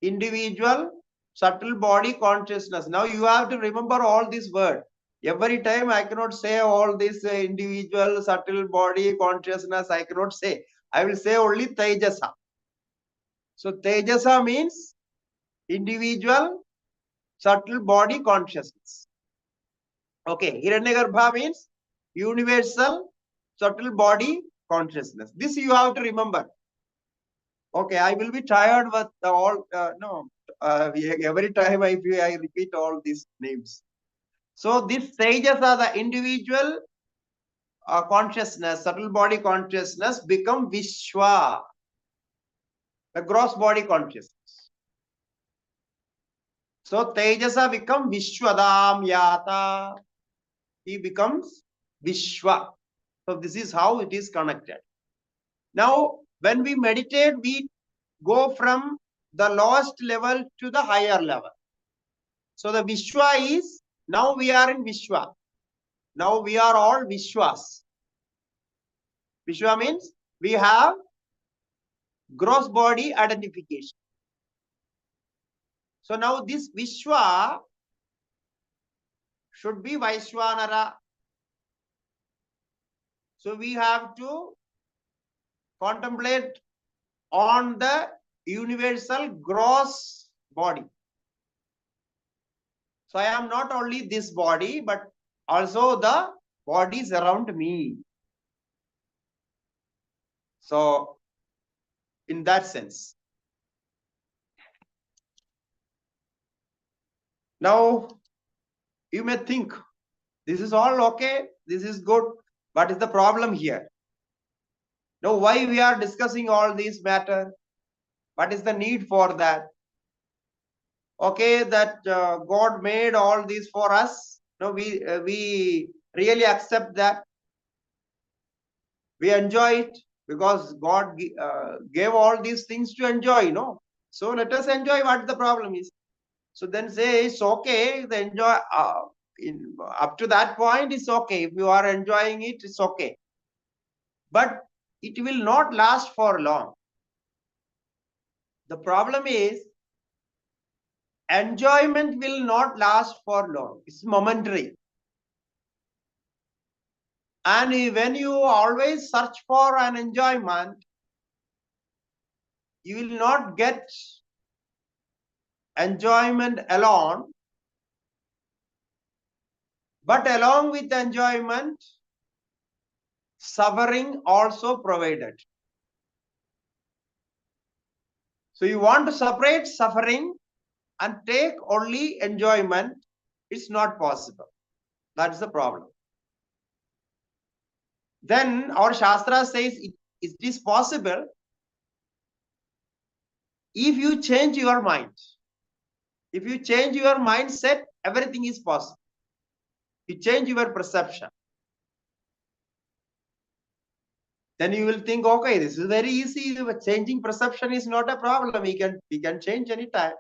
individual subtle body consciousness. Now you have to remember all these words. Every time I cannot say all this individual subtle body consciousness, I cannot say. I will say only Tejasa. So Tejasa means individual subtle body consciousness. Okay, Hiranyagarbha means universal subtle body consciousness. This you have to remember. Okay, I will be tired with every time I repeat all these names. So these sages are the individual consciousness, subtle body consciousness become Vishwa, the gross body consciousness. So Tejasa become Vishwadam Yata. He becomes Vishwa. So this is how it is connected. Now, when we meditate, we go from the lowest level to the higher level. So the Vishwa is, now we are in Vishwa. Now we are all Vishwas. Vishwa means we have gross body identification. So now this Vishwa should be Vaishwanara. So we have to contemplate on the universal gross body. So I am not only this body, but also the bodies around me. So in that sense. Now you may think this is all okay, this is good. What is the problem here? Now why we are discussing all these matter? What is the need for that? Okay, that God made all these for us. No, we really accept that. We enjoy it because God gave all these things to enjoy, So let us enjoy what the problem is. So then say it's okay. The enjoy up to that point it's okay. If you are enjoying it, it's okay. But it will not last for long. The problem is enjoyment will not last for long. It's momentary. And when you always search for an enjoyment, you will not get enjoyment alone, but along with enjoyment, suffering also provided. So you want to separate suffering and take only enjoyment. It's not possible. That's the problem. Then our Shastra says it is possible if you change your mind. If you change your mindset, everything is possible. You change your perception. Then you will think, okay, this is very easy. Changing perception is not a problem. We can change anytime.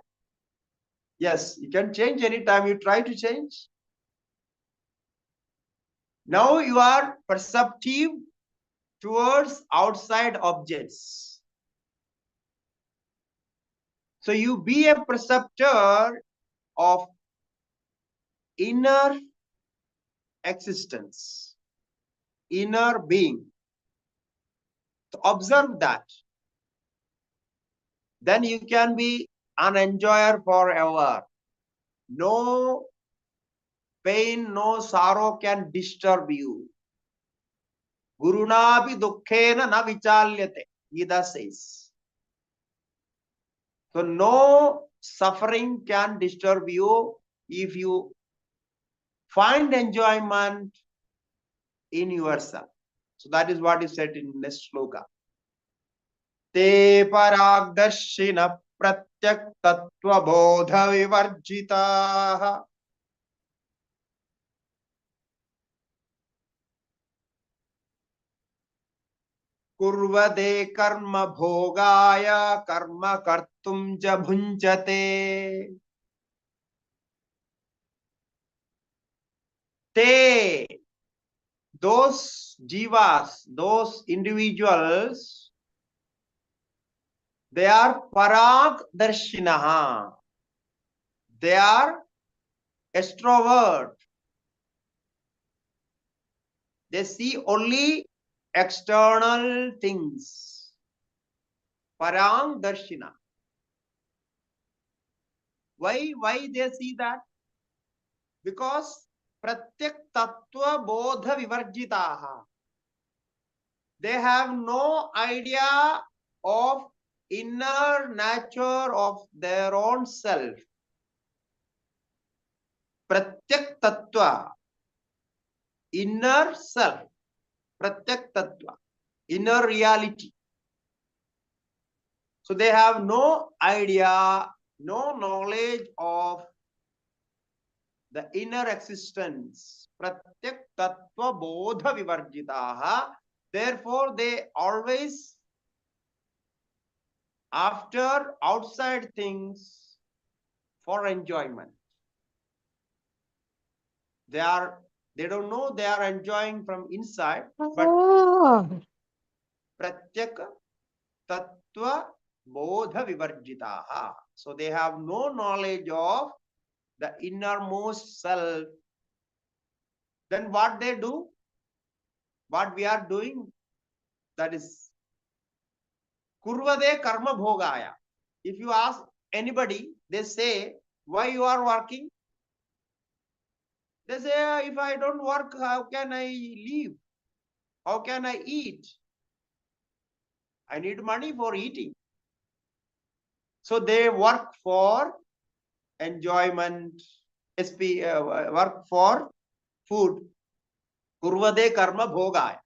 Yes, you can change anytime you try to change. Now you are perceptive towards outside objects. So you be a perceptor of inner existence, inner being. So observe that. Then you can be an enjoyer forever. No pain, no sorrow can disturb you. Gurunapi dukkhena na vichalyate, Gita says. So no suffering can disturb you if you find enjoyment in yourself. So that is what is said in next sloka. Te paragdarshina pratyak tattva bodha vivarjita. Kurvade karma bhogaya karma kartum ja bhunjate. Te, those jivas, those individuals, they are parag darshinaha. They are extrovert. They see only external things. Parang darshina. Why they see that? Because pratyak tattva bodha vivarjitaha. They have no idea of inner nature of their own self. Pratyak tattva, inner self. Pratyak tattva, inner reality. So they have no idea, no knowledge of the inner existence. Pratyak tattva bodha vivarjitaha. Therefore, they always after outside things for enjoyment. They don't know they are enjoying from inside, but pratyaka tattva bodha vivarjitaha. So they have no knowledge of the innermost self. Then what they do, what we are doing, that is kurvade karma bhogaya. If you ask anybody, they say, why you are working? They say, if I don't work, how can I live? How can I eat? I need money for eating. So they work for enjoyment, work for food. Kurvade karma bhogaya.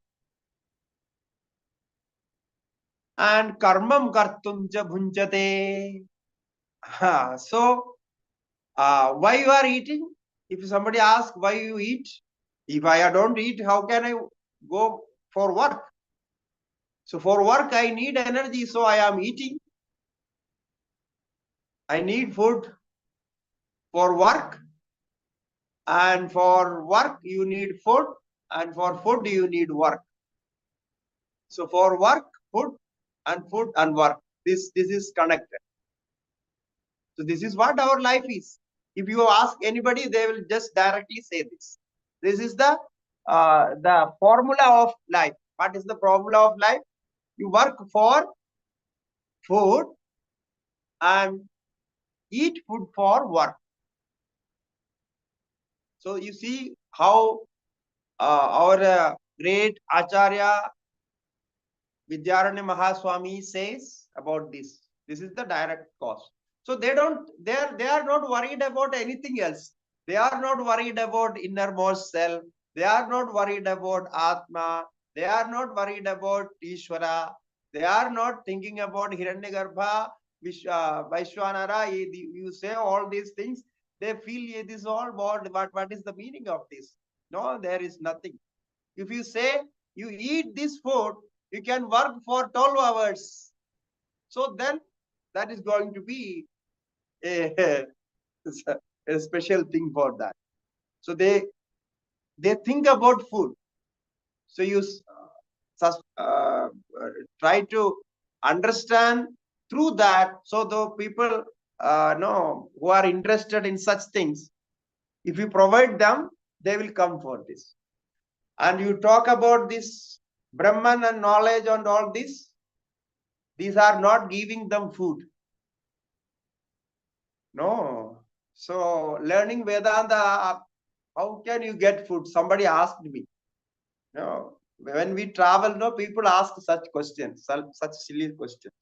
And karmam kartum cha bhunjate. So, why you are eating? If somebody asks why you eat, if I don't eat, how can I go for work? So for work, I need energy, so I am eating. I need food for work. And for work, you need food. And for food, you need work. So for work, food and work. This is connected. So this is what our life is. If you ask anybody, they will just directly say this. This is the formula of life. What is the formula of life? You work for food and eat food for work. So you see how our great Acharya Vidyaranya Mahasvami says about this. This is the direct cause. So they are not worried about anything else. They are not worried about innermost self. They are not worried about Atma. They are not worried about Ishwara. They are not thinking about Hiranyagarbha, Vaishwanara. You say all these things. They feel this all what is the meaning of this? No, there is nothing. If you say you eat this food, you can work for 12 hours. So then that is going to be a, a special thing for that. So they think about food. So you try to understand through that. So the people know who are interested in such things, if you provide them, they will come for this. And you talk about this Brahman and knowledge and all this. These are not giving them food. No. So learning Vedanta, how can you get food? Somebody asked me. No. When we travel, no, people ask such questions, such silly questions.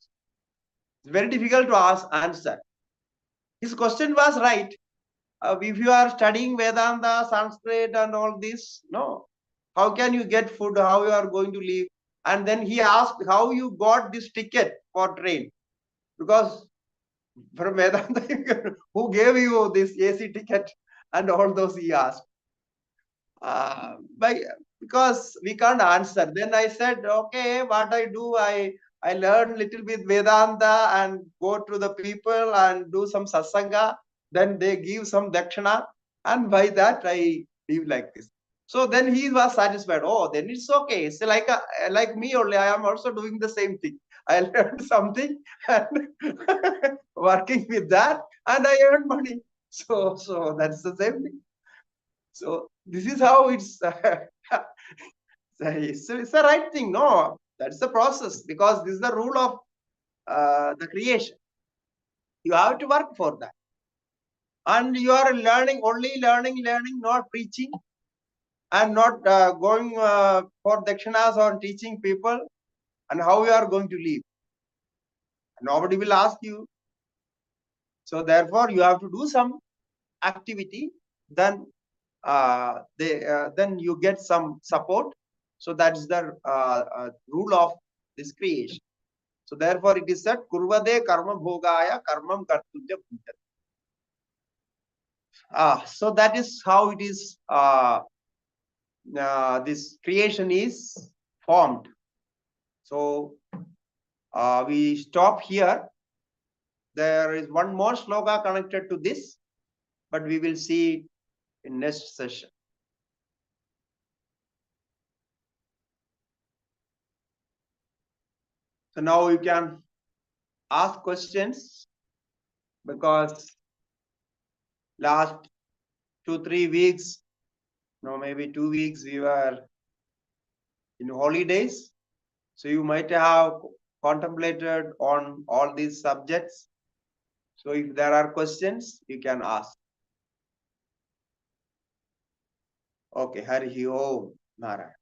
It's very difficult to answer. His question was right. If you are studying Vedanta, Sanskrit and all this, no. How can you get food? How you are going to live? And then he asked how you got this ticket for train. Because from Vedanta, who gave you this AC ticket and all those he asked. Because we can't answer. Then I said, okay, what I do, I learn little bit Vedanta and go to the people and do some satsanga. Then they give some dakshana, and by that I live like this. So then he was satisfied. Oh, then it's okay. It's like me only. I am also doing the same thing. I learned something and working with that, and I earn money. So that's the same thing. So this is how it's it's the right thing. No, that's the process, because this is the rule of the creation. You have to work for that, and you are learning, not preaching, and not going for dakshinas or teaching people, and how you are going to live. Nobody will ask you. So therefore, you have to do some activity. Then then you get some support. So that is the rule of this creation. So therefore it is said, Kurvade karma bhogaya karmam kartulya bhujat. So that is how it is, this creation is formed. So we stop here. There is one more sloka connected to this, but we will see in next session. So now you can ask questions, because last 2-3 weeks, no, maybe 2 weeks, we were in holidays. So you might have contemplated on all these subjects. So if there are questions, you can ask. Okay, Hari Om Maharaj.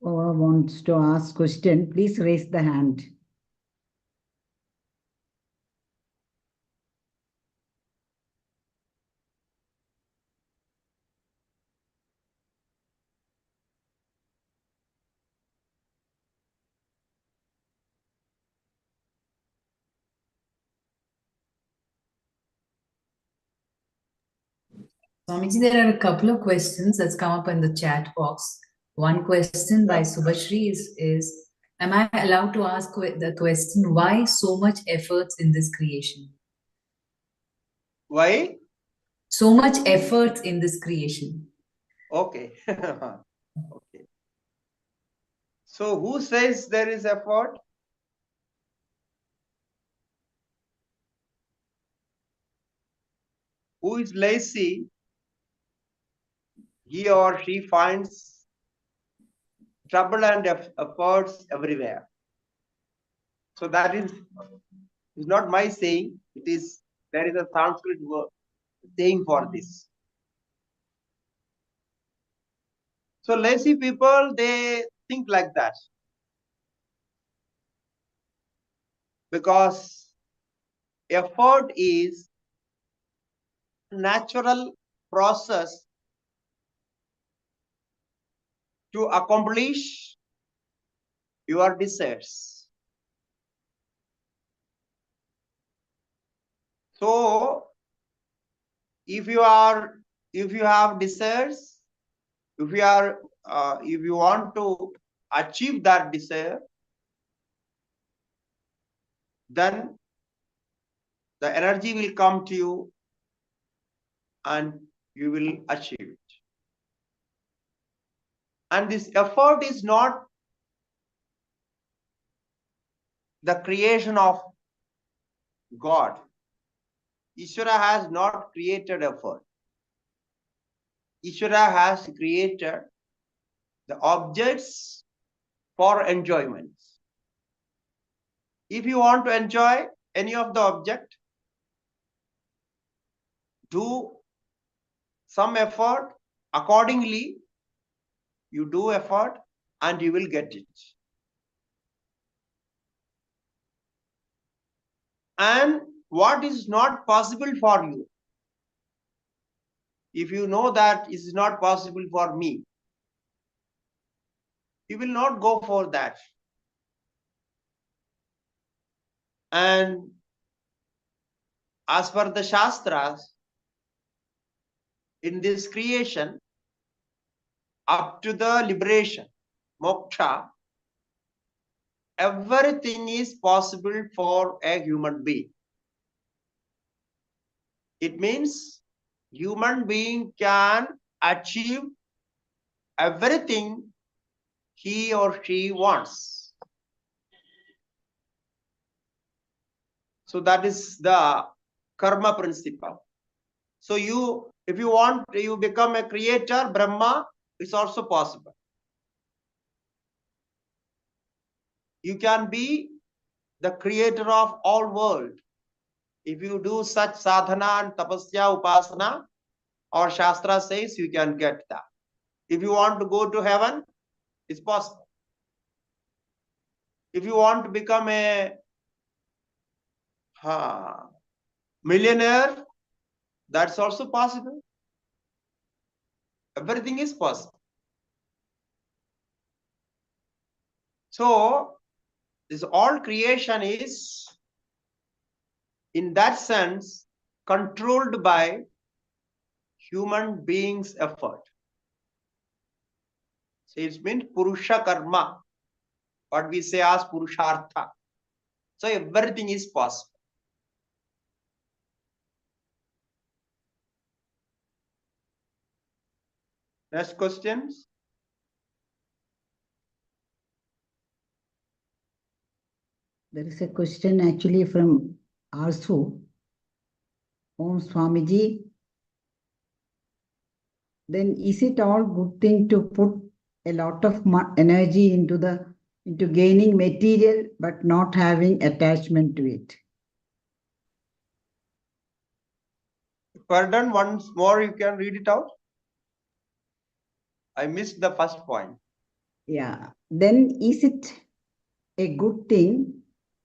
Whoever wants to ask question, please raise the hand. Swamiji, there are a couple of questions that's come up in the chat box. One question by Subhashri is, am I allowed to ask the question, why so much efforts in this creation? Why? So much effort in this creation. Okay. Okay. So who says there is effort? Who is lazy? he or she finds trouble and efforts everywhere. So that is not my saying. There is a Sanskrit word saying for this. So lazy people, they think like that. Because effort is natural process to accomplish your desires. So if you have desires, if you want to achieve that desire, then the energy will come to you and you will achieve it. And this effort is not the creation of God. Ishwara has not created effort. Ishwara has created the objects for enjoyment. If you want to enjoy any of the object, do some effort. Accordingly, you do effort and you will get it. And what is not possible for you, if you know that it is not possible for me, you will not go for that. And as per the Shastras, in this creation, up to the liberation, moksha, everything is possible for a human being. It means human being can achieve everything he or she wants. So that is the karma principle. So if you want, you become a creator, Brahma, it's also possible. You can be the creator of all world. If you do such sadhana and tapasya, upasana, or Shastra says you can get that. If you want to go to heaven, it's possible. If you want to become a millionaire, that's also possible. Everything is possible. So this all creation is, in that sense, controlled by human beings' effort. So it means Purusha Karma, what we say as Purushartha. So everything is possible. Next questions? There is a question actually from Arsu. Om Swamiji. Then is it all good thing to put a lot of energy into gaining material but not having attachment to it? Pardon, once more you can read it out. I missed the first point. Yeah. Then is it a good thing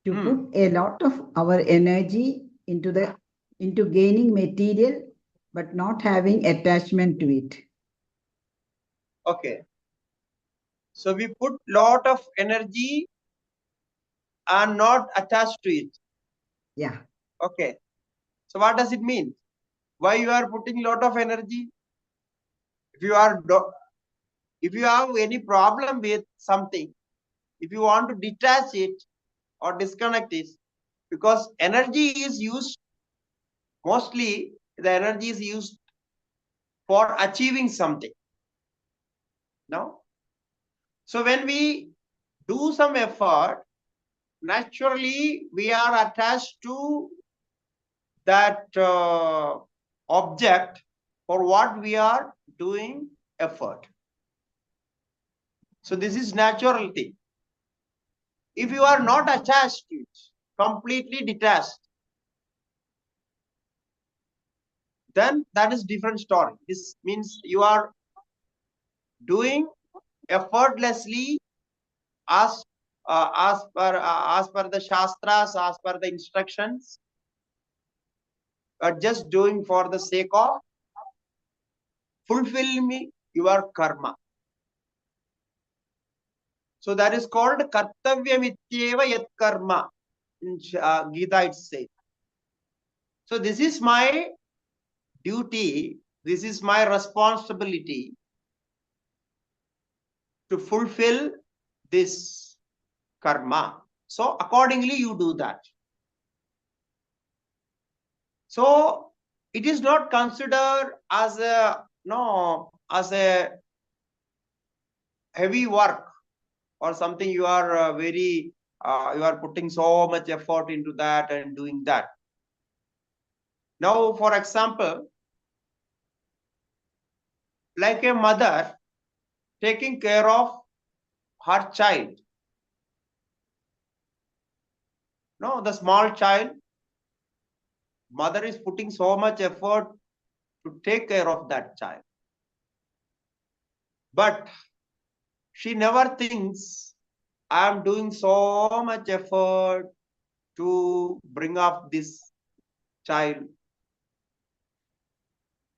to put a lot of our energy into gaining material but not having attachment to it? Okay. So we put lot of energy and not attached to it. Yeah. Okay. So what does it mean? Why you are putting lot of energy? If you have any problem with something, if you want to detach it or disconnect it, because energy is used, mostly the energy is used for achieving something. No? So when we do some effort, naturally we are attached to that object for what we are doing effort. So this is natural thing. If you are not attached to it, completely detached, then that is different story. This means you are doing effortlessly as per the shastras, as per the instructions, just doing for the sake of fulfilling your karma. So that is called kartavyamityeva yat karma. In Gita it says. So this is my duty, this is my responsibility to fulfill this karma. So accordingly you do that. So it is not considered as a heavy work or something you are you are putting so much effort into that and doing that. Now, for example, like a mother taking care of her child. No, the small child, mother is putting so much effort to take care of that child. But she never thinks, I am doing so much effort to bring up this child.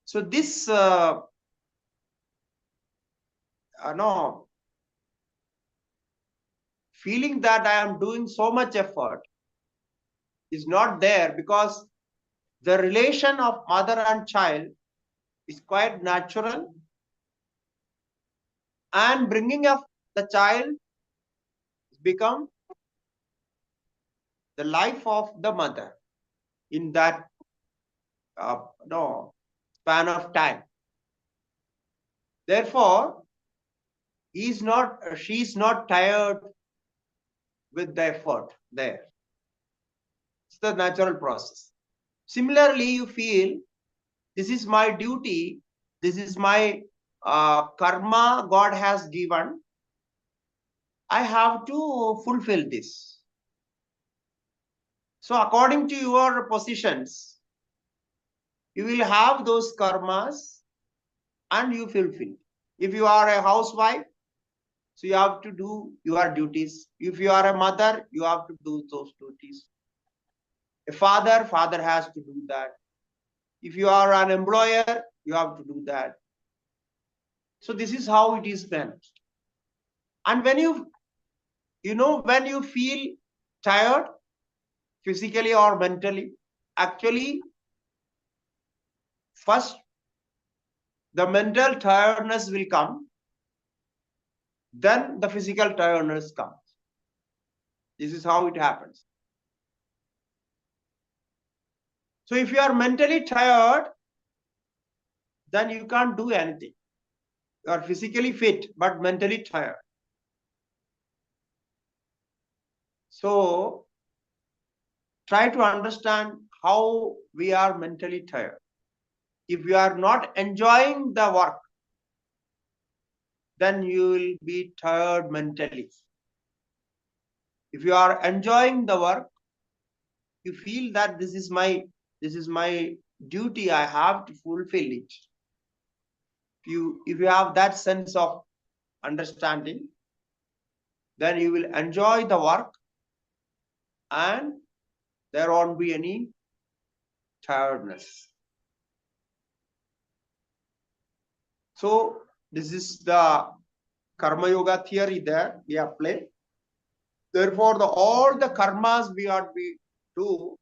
So this feeling that I am doing so much effort is not there, because the relation of mother and child is quite natural, and bringing up the child become the life of the mother in that span of time. Therefore, she is not tired with the effort there. It's the natural process. Similarly, you feel this is my duty, this is my karma God has given, I have to fulfill this. So according to your positions, you will have those karmas and you fulfill. If you are a housewife, so you have to do your duties. If you are a mother, you have to do those duties. A father has to do that. If you are an employer, you have to do that. So this is how it is meant. And when when you feel tired, physically or mentally, actually, first, the mental tiredness will come, then the physical tiredness comes. This is how it happens. So if you are mentally tired, then you can't do anything. You are physically fit, but mentally tired. So try to understand how we are mentally tired. If you are not enjoying the work, then you will be tired mentally. If you are enjoying the work, you feel that this is my duty, I have to fulfill it. If you have that sense of understanding, then you will enjoy the work and there won't be any tiredness. So this is the karma yoga theory there we apply. Therefore, all the karmas we ought to do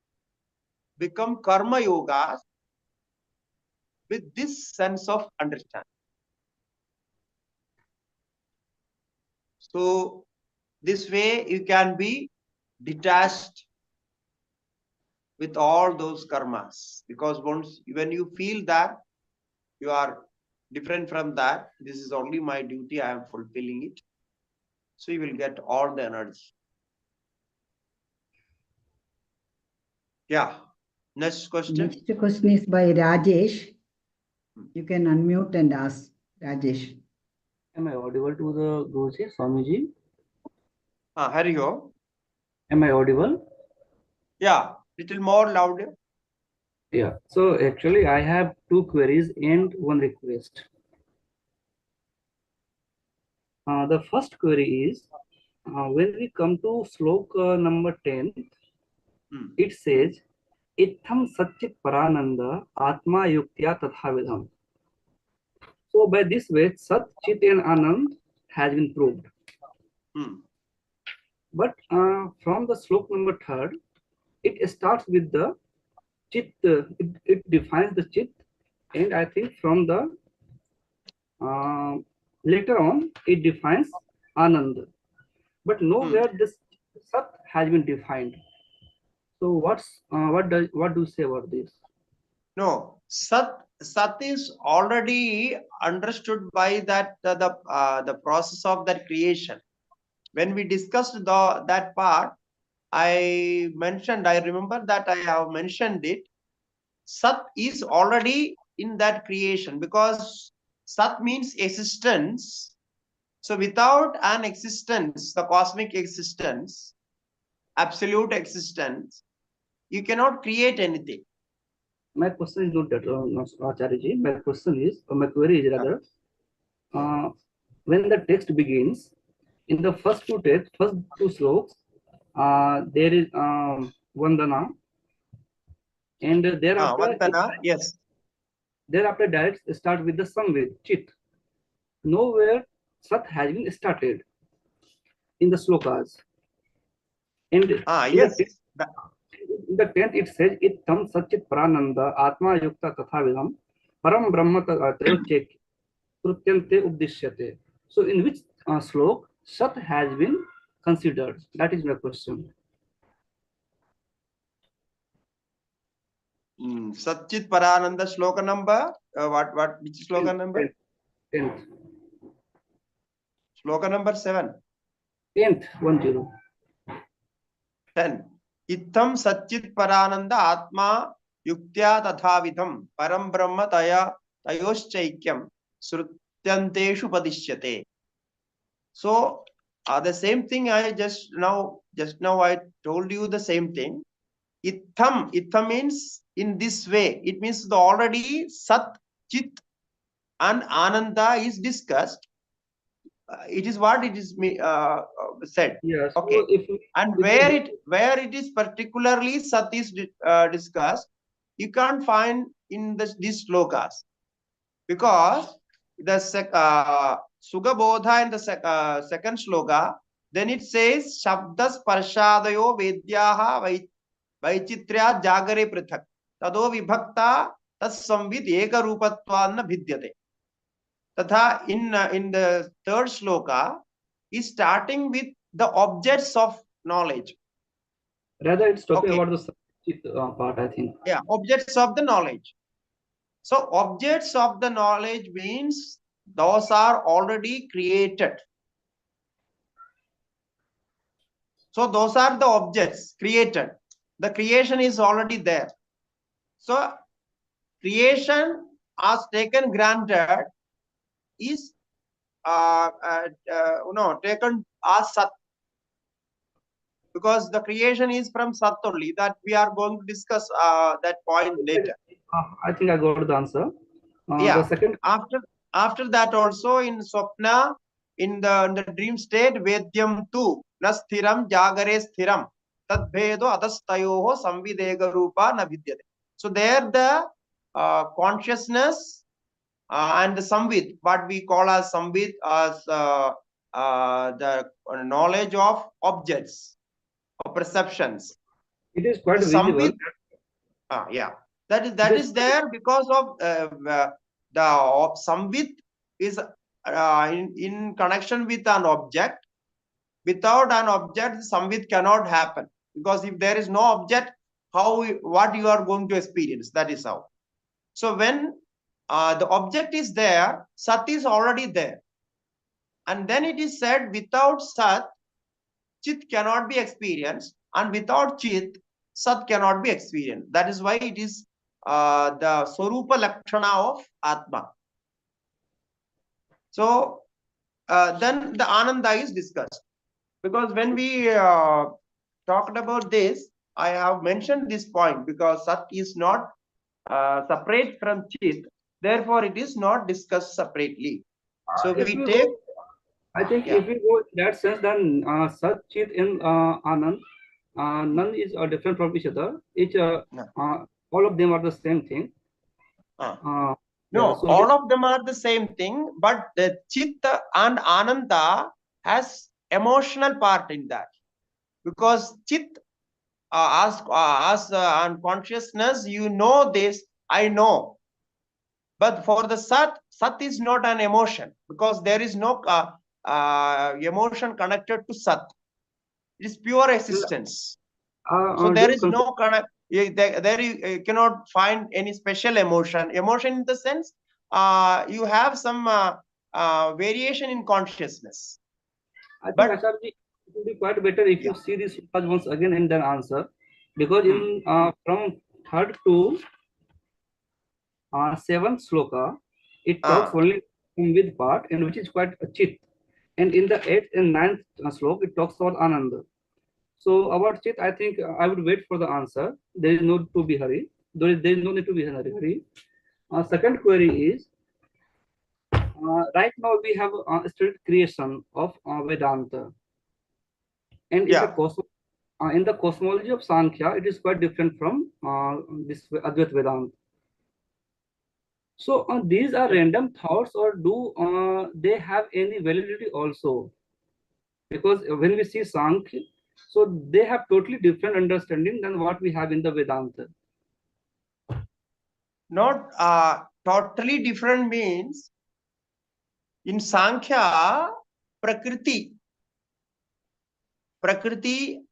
become karma yogas with this sense of understanding. So this way you can be detached with all those karmas, because when you feel that you are different from that, this is only my duty, I am fulfilling it, so you will get all the energy. Yeah. Next question. Next question is by Rajesh. You can unmute and ask. Rajesh. Am I audible to the Guruji, Swamiji? Hari Om. Am I audible? Yeah, little more louder. Yeah. So actually, I have two queries and one request. The first query is when we come to sloka number 10, it says, Itham Satchit Parananda Atma Yuktya Tathavidham. So by this way, Sat, Chit and Anand has been proved. But from the slok number 3, it starts with the Chit, it defines the Chit, and I think from the later on it defines Anand. But nowhere this Sat has been defined. So what do you say about this? No, Sat is already understood by that the process of that creation. When we discussed that part, I remember that I have mentioned it. Sat is already in that creation because Sat means existence. So without an existence, the cosmic existence, absolute existence, you cannot create anything. My question is not that, Acharya. My question is, or my query is rather, when the text begins, in the first two sloks, there is Vandana, and thereafter, Vandana, yes. Thereafter, direct start with the Samved, Chit. Nowhere Sat has been started in the slokas. And yes. In the 10th, it says, Ittam Satchit Prananda Atma Yukta Tathavidham Param Brahma Tayochek Krutyante Uddishyate. So, in which slok Sat has been considered? That is my question. Satchit Parananda shloka number? Which shloka number? 10th. Shloka number 7. 10th, 10. 10. Itham Satchit Parananda Atma Yuktya Tathavidham Param Brahma Tayoschaikyam Srutyanteshu Padishyate. So, the same thing I just now I told you the same thing. Itham means in this way. It means the already Sat, Chit and Ananda is discussed. It is what it is said. Yeah, so okay. And where it is particularly Sat is discussed, you can't find in these slokas, because the Sugabodha in the second sloka, then it says Shabdas Parshadayo Vedyaha Vaichitrya Jagare Prithak Tado Vibhakta Tas Samvid Eka Rupatvanna Vidyate. Tatha in the third sloka is starting with the objects of knowledge. Rather, it's talking about the Chit part, I think. Yeah, objects of the knowledge. So objects of the knowledge means those are already created. So those are the objects created. The creation is already there. So creation as taken granted is taken as Sat, because the creation is from Sat only. That we are going to discuss that point later. I think I got the answer. Yeah. The second, after that also in Swapna, in the dream state, Vedyam tu nasthiram jagare sthiram tadbhedo atastayoho samvidega rupa na vidyate. So there the consciousness and the samvid, what we call as samvid, as the knowledge of objects or perceptions. It is quite the visible. Samvid, yeah, that is there because of the samvid is in connection with an object. Without an object, samvid cannot happen, because if there is no object, what you are going to experience, that is how. So when the object is there, Sat is already there, and then it is said without Sat, Chit cannot be experienced, and without Chit, Sat cannot be experienced. That is why it is the Swarupa Lakshana of Atma. So then the Ananda is discussed. Because when we talked about this, I have mentioned this point because Sat is not separate from Chit. Therefore, it is not discussed separately. So If we we take. go, I think Yeah. if we go in that sense, then Sat, Chit, and Anand, none is different from each other. All of them are the same thing. No, Yeah, so all of them are the same thing, but the Chitta and Ananda has emotional part in that, because Chit as on consciousness, you know this, I know. But for the Sat, Sat is not an emotion, because there is no emotion connected to Sat. It is pure existence. So do there you is consider, no connect. There you cannot find any special emotion. Emotion in the sense you have some variation in consciousness. I think But Acharya, it would be quite better if you see this once again and then answer, because in from third to seventh sloka, it talks only with part, and which is quite a Chit. And in the eighth and ninth slok, it talks about Ananda. So about Chit, I think I would wait for the answer. There is no to be hurry. There is no need to be hurry. Second query is, right now we have started creation of Vedanta, and in the cosmology of Sankhya, it is quite different from this Advaita Vedanta. So these are random thoughts, or do they have any validity also? Because when we see Sankhya, so they have totally different understanding than what we have in the Vedanta. not totally different means, in Sankhya, Prakriti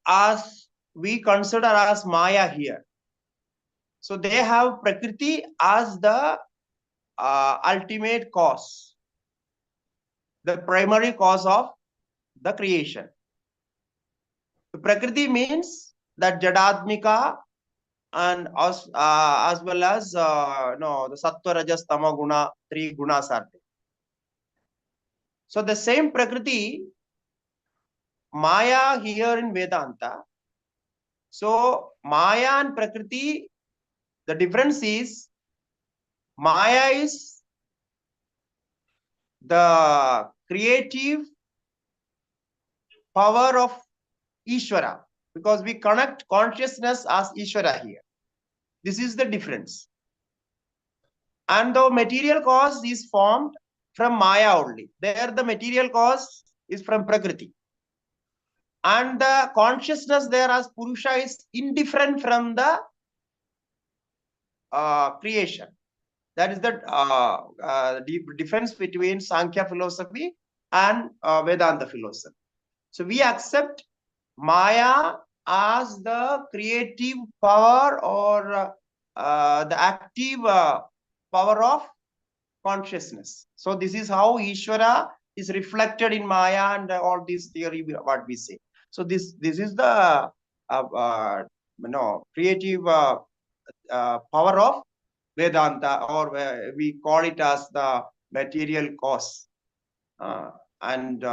as we consider as Maya here. So they have Prakriti as the ultimate cause, the primary cause of the creation. The Prakriti means that Jadadmika, and as well as the Sattva, Rajas, Tama Guna, three gunas are there. So the same Prakriti, Maya here in Vedanta. So Maya and Prakriti, the difference is Maya is the creative power of Ishwara, because we connect consciousness as Ishwara here. This is the difference. And the material cause is formed from Maya only. There the material cause is from Prakriti. And the consciousness there as Purusha is indifferent from the creation. That is the difference between Sankhya philosophy and Vedanta philosophy. So we accept Maya as the creative power, or the active power of consciousness. So this is how Ishwara is reflected in Maya and all this theory what we say. So this is the creative power of Vedanta, or we call it as the material cause and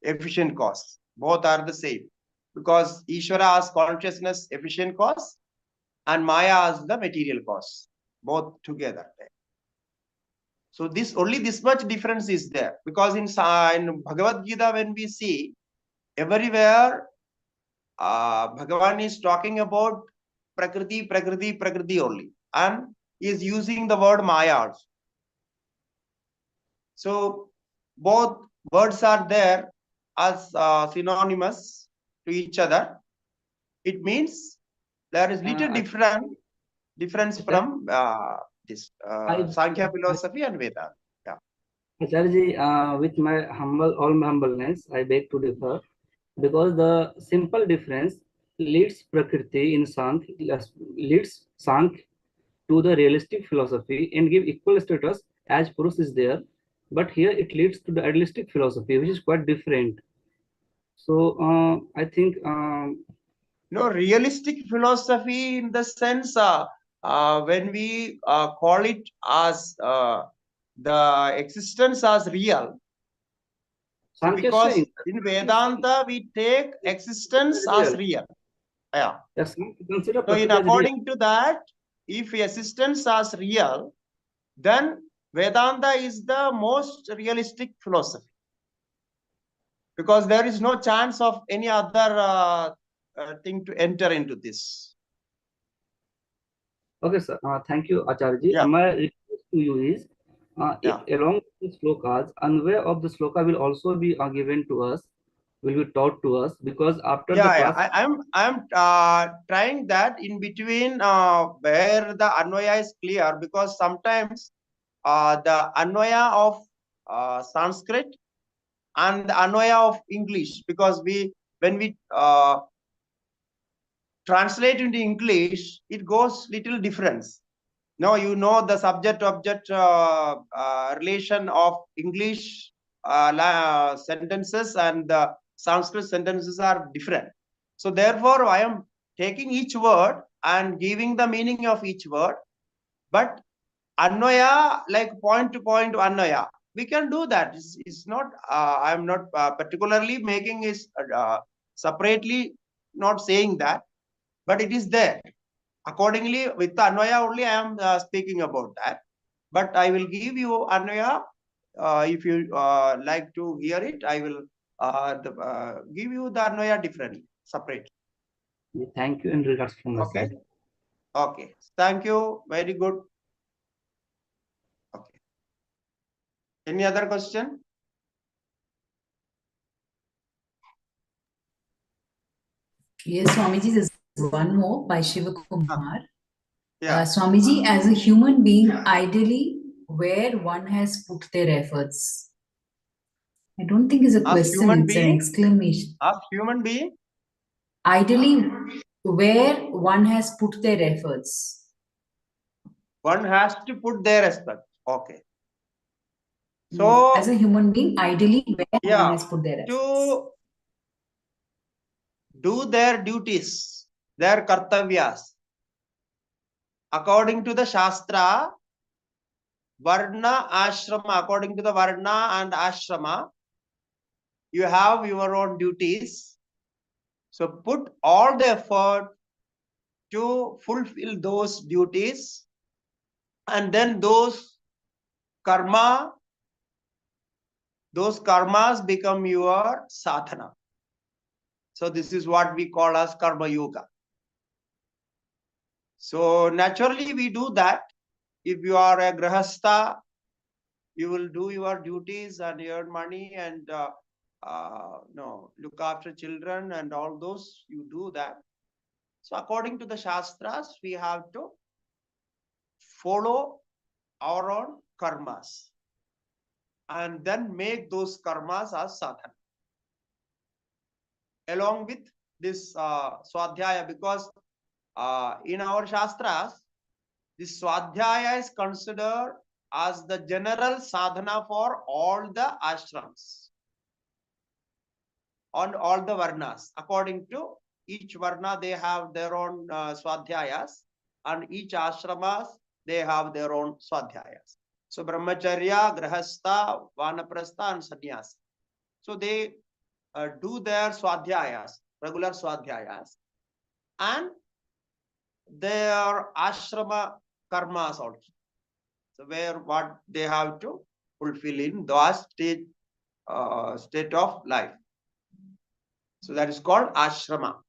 efficient cause. Both are the same, because Ishwara as consciousness efficient cause and Maya as the material cause, both together. So only this much difference is there, because in Bhagavad Gita, when we see everywhere, Bhagavan is talking about Prakriti only, and is using the word Maya also. So both words are there as synonymous to each other. It means there is little difference from this Sankhya philosophy and Vedanta. Yeah. Acharya, with all my humbleness, I beg to differ, because the simple difference leads Prakriti in leads Sankhya to the realistic philosophy and give equal status as Purush is there, but here it leads to the idealistic philosophy, which is quite different. So I think realistic philosophy in the sense when we call it as the existence as real. So because in Vedanta we take existence as real. Yeah. Yes, consider So in according to that, if existence as real, then Vedanta is the most realistic philosophy. Because there is no chance of any other thing to enter into this. Okay, sir. Thank you, Acharya. Yeah. My request to you is, if along with the slokas, unaware of the sloka will also be given to us, will be taught to us, because after the class, I'm trying that in between where the Anvaya is clear, because sometimes the Anvaya of Sanskrit and the Anvaya of English, because when we translate into English, it goes little difference. Now you know the subject-object relation of English sentences and the Sanskrit sentences are different. So therefore, I am taking each word and giving the meaning of each word. But Anvaya, like point to point Anvaya, we can do that. It's not, I am not particularly making it separately, not saying that, but it is there. Accordingly, with the Anvaya only, I am speaking about that. But I will give you Anvaya. If you like to hear it, I will give you the Anvaya differently, separately. Thank you in regards from my side. Okay. Thank you. Very good. Okay. Any other question? Yes, Swamiji, there's one more by Shiva Kumar. Yeah. Swamiji, as a human being, ideally, where one has put their efforts? I don't think it's a question, it's an exclamation. As human being? Ideally, where one has put their efforts. One has to put their effort. Okay. So, as a human being, ideally, where one has put their efforts. To do their duties, their kartavyas, according to the Shastra, Varna, Ashrama, according to the Varna and Ashrama, you have your own duties. So put all the effort to fulfill those duties, and then those karmas become your sadhana. So this is what we call as karma yoga. So naturally we do that. If you are a grahastha, you will do your duties and earn money and look after children and all those, you do that. So according to the Shastras, we have to follow our own karmas and then make those karmas as sadhana. Along with this swadhyaya, because in our Shastras, this swadhyaya is considered as the general sadhana for all the ashrams on all the varnas. According to each varna, they have their own swadhyayas, and each ashramas, they have their own swadhyayas. So brahmacharya, grahastha, vanaprastha, and sannyasa. So they do their swadhyayas, regular swadhyayas, and their ashrama karmas also. So where what they have to fulfill in those state of life. So that is called ashrama.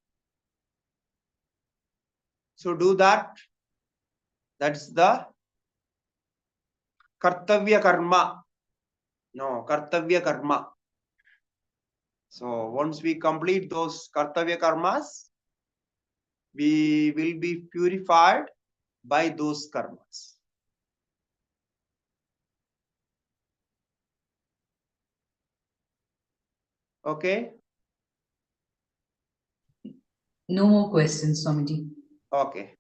So do that. That's the kartavya karma. No, kartavya karma. So once we complete those kartavya karmas, we will be purified by those karmas. Okay. No more questions, Swamiji. Okay.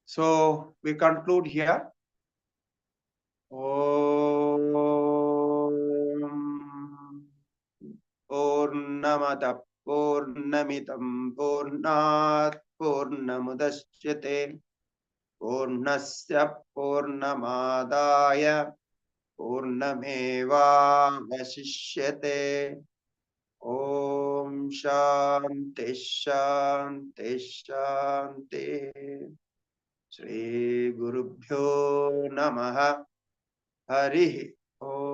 So we conclude here. Purnamada Purnamitam Purnat Purnamudashyate Purnasya Purnamadaya Purnamevavasishyate. Om Shanti Shanti Shanti. Shri Gurubhyo Namaha. Hari Om.